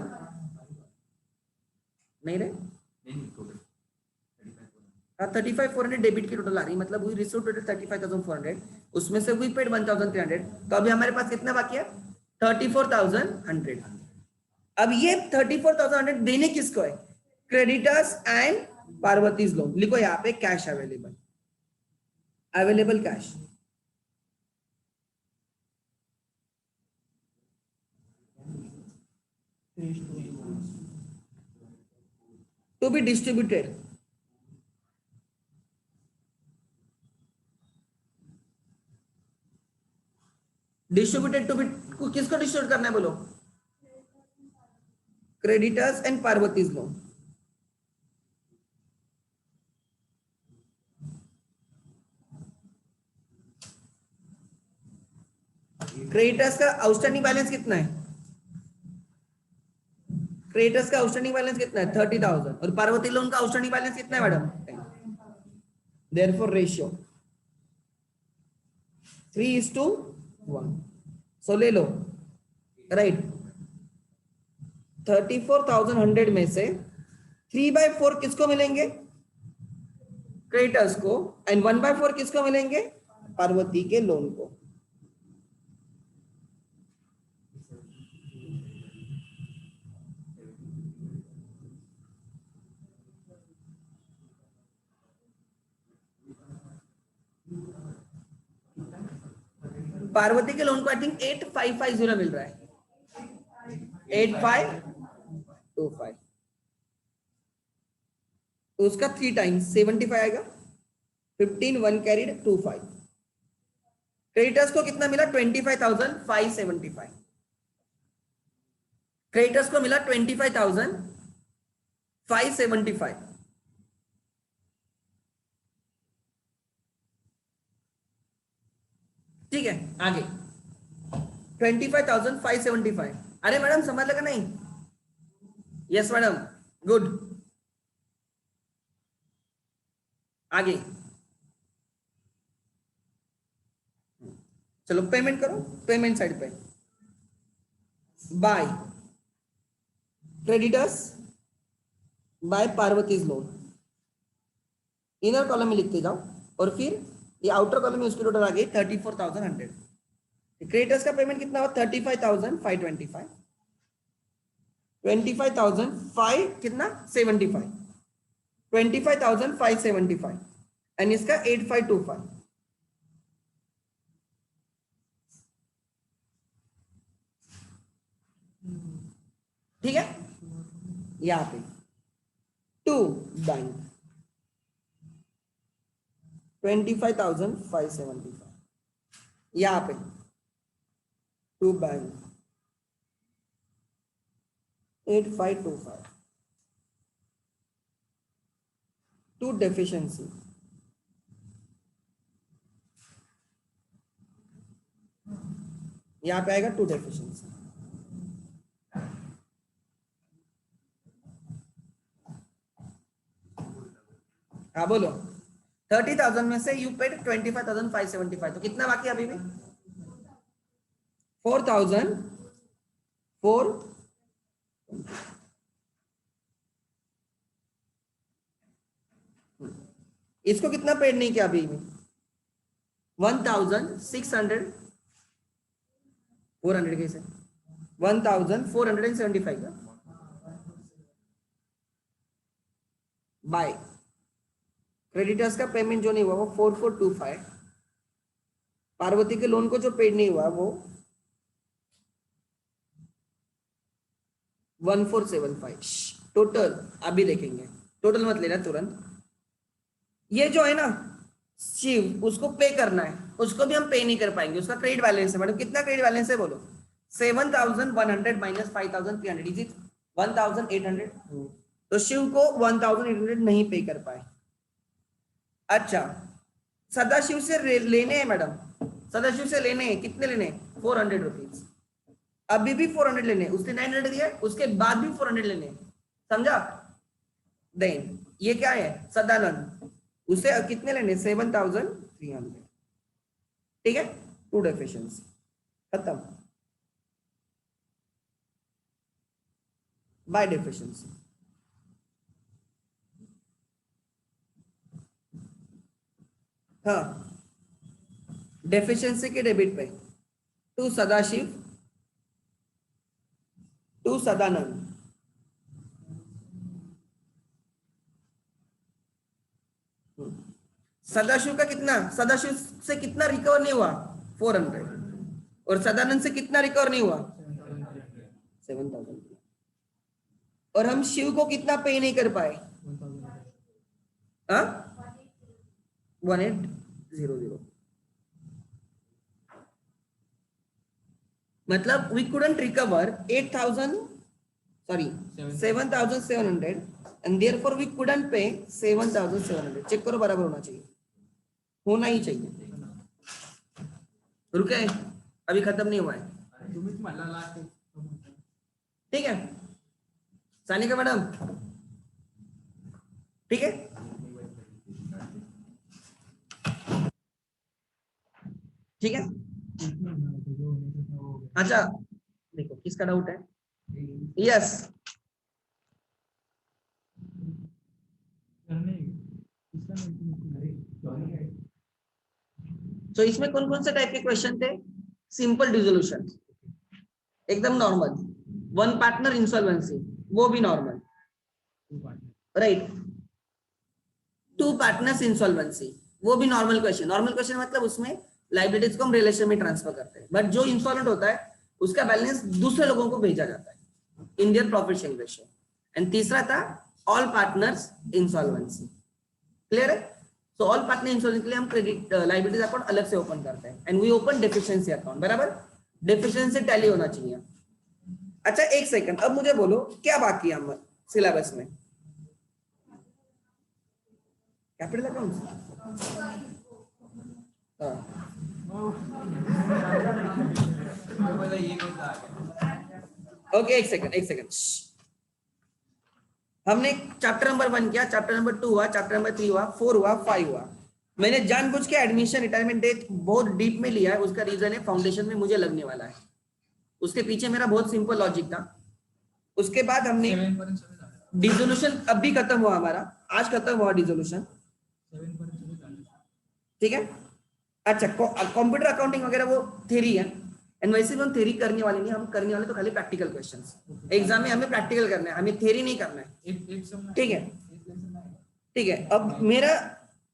नहीं रे, 35,400 डेबिट की टोटल आ रही, मतलब वी रिसीव टोटल 35,400, उसमें से वी पेड 1,300। तो अभी हमारे पास कितना बाकी है? 34,100। अब ये 34,100 देने किसको है? Creditors and Parvati's loan. लिखो यहाँ पे cash available, available cash. To be distributed, distributed to be, किसको डिस्ट्रीब्यूट करना है बोलो? Creditors and Parvati's loan. Creditors का आउटस्टैंडिंग बैलेंस कितना है? क्रेडिटर्स का आउटस्टैंडिंग बैलेंस कितना है? 30,000। और पार्वती लोन का आउटस्टैंडिंग बैलेंस कितना है मैडम? Therefore ratio 3:1। सो ले लो, राइट। 34,100 में से 3/4 किसको मिलेंगे? क्रेडिटर्स को। एंड 1/4 किसको मिलेंगे? पार्वती के लोन को। पार्वती के लोन को आई थिंक 8,550 मिल रहा है, 8,525। तो उसका 3 टाइम्स 75 आएगा। 15 1 कैरिड 25। क्रेडिटर्स को कितना मिला? 25,575। क्रेडिटर्स को मिला 25,575। ठीक है, आगे 25,575। अरे मैडम समझ लगा नहीं? Yes madam, good. आगे चलो पेमेंट करो, पेमेंट साइड पे by creditors by Parvati's loan, inner column में लिखते जाओ और फिर ये आउटर कॉलम में उसकी टोटल आ गई 34,100। क्रेडिटर्स का पेमेंट कितना हुआ 35,525, 25,500 कितना 75, 25,575 एंड इसका 8525। ठीक है, यहां पे टू बैंक 25,575, यहां पे टू बैंक 8525, टू डेफिशिएंसी यहां पे आएगा टू डेफिशिएंसी। हाँ बोलो, 30,000 में से यू पेड 25,575, तो कितना बाकी है अभी भी 4,004। इसको कितना पेड नहीं किया अभी भी 1,600, 400 कैसे 1,475 का बाय क्रेडिटर्स का पेमेंट जो नहीं हुआ वो 4,425, पार्वती के लोन को जो पेड नहीं हुआ वो 1,475 टोटल। अभी देखेंगे, टोटल मत लेना तुरंत। ये जो है ना शिव, उसको पे करना है, उसको भी हम पे नहीं कर पाएंगे, उसका क्रेडिट बैलेंस है। मैडम कितना क्रेडिट बैलेंस है बोलो 7,100 माइनस 5,300 इज इट 1,800। तो शिव को 1,800 नहीं पे कर पाए। अच्छा, सदाशिव से लेने हैं मैडम, सदाशिव से लेने हैं, कितने लेने हैं 400 रुपीज, अभी भी 400 लेने हैं, उसने 900 दिया, उसके बाद भी 400 लेने हैं, समझा। देन ये क्या है सदानंद, उसे कितने लेने 7,300, ठीक है, टू डेफिशिएंसी खत्म बाय डेफिशिएंसी। हाँ, डेफिशिएंसी के डेबिट पे टू सदाशिव, टू सदानंद, सदाशिव का कितना, सदाशिव से कितना रिकवर नहीं हुआ 400, और सदानंद से कितना रिकवर नहीं हुआ 7,000, और हम शिव को कितना पे नहीं कर पाए 1800, मतलब we couldn't recover 7,700 and therefore we couldn't pay 7,700। Check करो, बराबर होना चाहिए, होना ही चाहिए। रुके, अभी खत्म नहीं हुआ है, ठीक है सानिका मैडम, ठीक है। ठीक है, अच्छा देखो किसका डाउट है, यस तो इसमें कौन कौन से टाइप के क्वेश्चन थे, सिंपल डिसोल्यूशन एकदम नॉर्मल, वन पार्टनर इंसॉल्वेंसी वो भी normal, right, two partners insolvency वो भी नॉर्मल क्वेश्चन। नॉर्मल क्वेश्चन मतलब उसमें लाइबिलिटीज को हम रिलेशन में ट्रांसफर करते हैं, बट जो इंसॉल्वेंट होता है उसका बैलेंस दूसरे लोगों को भेजा जाता है इन their profit sharing ratio. And तीसरा था ऑल पार्टनर्स इंसॉल्वेंसी, क्लियर है। सो ऑल पार्टनर इंसॉल्वेंसी के लिए हम क्रेडिट लाइबिलिटीज अकाउंट अलग से ओपन करते हैं and we open deficiency account, बराबर, डेफिशिएंसी टैली होना चाहिए। अच्छा एक सेकंड, अब मुझे बोलो क्या बाकी है सिलेबस में, कैपिटल अकाउंट्स, ओके एक सेकंड हमने चैप्टर नंबर 1 किया, चैप्टर नंबर 2 हुआ, चैप्टर नंबर 3 हुआ, 4 हुआ, 5 हुआ। मैंने जानबूझ के एडमिशन रिटायरमेंट डेट बहुत डीप में लिया है, उसका रीजन है फाउंडेशन में मुझे लगने वाला है, उसके पीछे मेरा बहुत सिंपल लॉजिक था। उसके बाद हमने 7 पर्यंत सगळं झालं. डिसोल्यूशन अभी खत्म हुआ हमारा, आज खत्म हुआ डिसोल्यूशन. 7 पर्यंत सगळं झालं. ठीक है. अच्छा, कंप्यूटर अकाउंटिंग वगैरह वो थ्योरी है, एंड वैसे भी हम थ्योरी करने वाले नहीं, हम करने वाले तो खाली प्रैक्टिकल क्वेश्चंस. एग्जाम में हमें प्रैक्टिकल करना है, हमें थ्योरी नहीं करना है. एक सम ठीक है. एक लेसन नाही. ठीक है. अब मेरा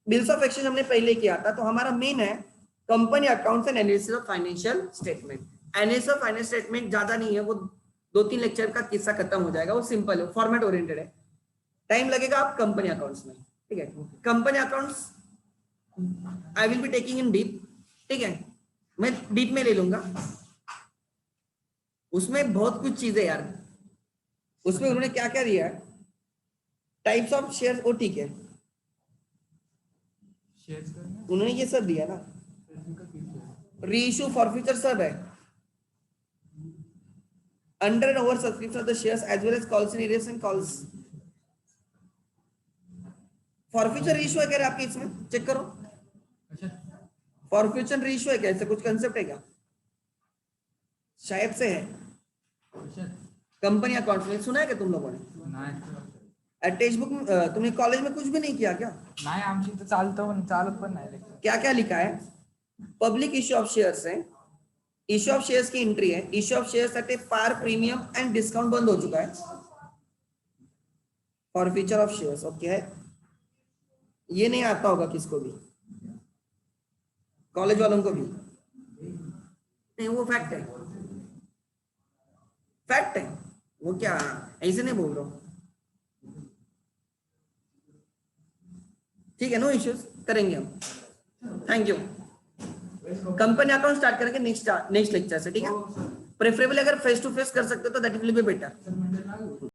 बिल्स ऑफ एक्सचेंज हमने पहले किया था, तो हमारा मेन है company accounts and analysis of financial statement. Analysis of financial statement ज्यादा नहीं है, वो 2-3 लेक्चर का किस्सा खत्म हो जाएगा, वो सिंपल है, फॉर्मेट ओरिएंटेड है. टाइम लगेगा आप कंपनी अकाउंट्स में. ठीक है. Company accounts I will be taking in deep. ठीक है, मैं डीप में ले लूंगा. उसमें बहुत कुछ चीजें यार, उसमें उन्होंने क्या क्या दिया है, टाइप्स ऑफ शेयर, वो ठीक है, शेअर्स करणे. उन्होंने ये सब दिया ना, फिजिकल फीचर. रीइश्यू फॉरफ्यूचर सब है, under and over subscription of the shares as well as calls in arrears and calls. Forfeiture reissue है क्या रे आपके इसमें, चेक करो. अच्छा. फॉरफ्यूचर रीइश्यू है क्या, ऐसा कुछ कंसेप्ट है क्या, शायद से है. अच्छा. कंपनी अकाउंट्स में सुना है क्या तुम लोगों ने, नाही टेक्स्ट बुक तुमने कॉलेज में कुछ भी नहीं किया क्या, नाही आमची इथं चालतं पण चालत पण नाही लेक्चर. क्या क्या लिखा है. पब्लिक इश्यू ऑफ शेयर्स है, इश्यू ऑफ शेयर्स की एंट्री है, issue of shares at a par premium and discount बंद हो चुका है. फॉरफ्यूचर ऑफ शेयर्स ओके है, ये नहीं आता होगा किसको भी, कॉलेज वालों को भी नहीं, वो फैक्ट है, फैक्ट है वो, क्या ऐसे नहीं बोल रहा हूं. ठीक है, नो इश्यूज, करेंगे हम. Thank you. Company account start करेंगे नेक्स्ट लेक्चर से. ठीक है, प्रेफरेबली अगर फेस टू फेस कर सकते हो तो दैट विल बी बेटर.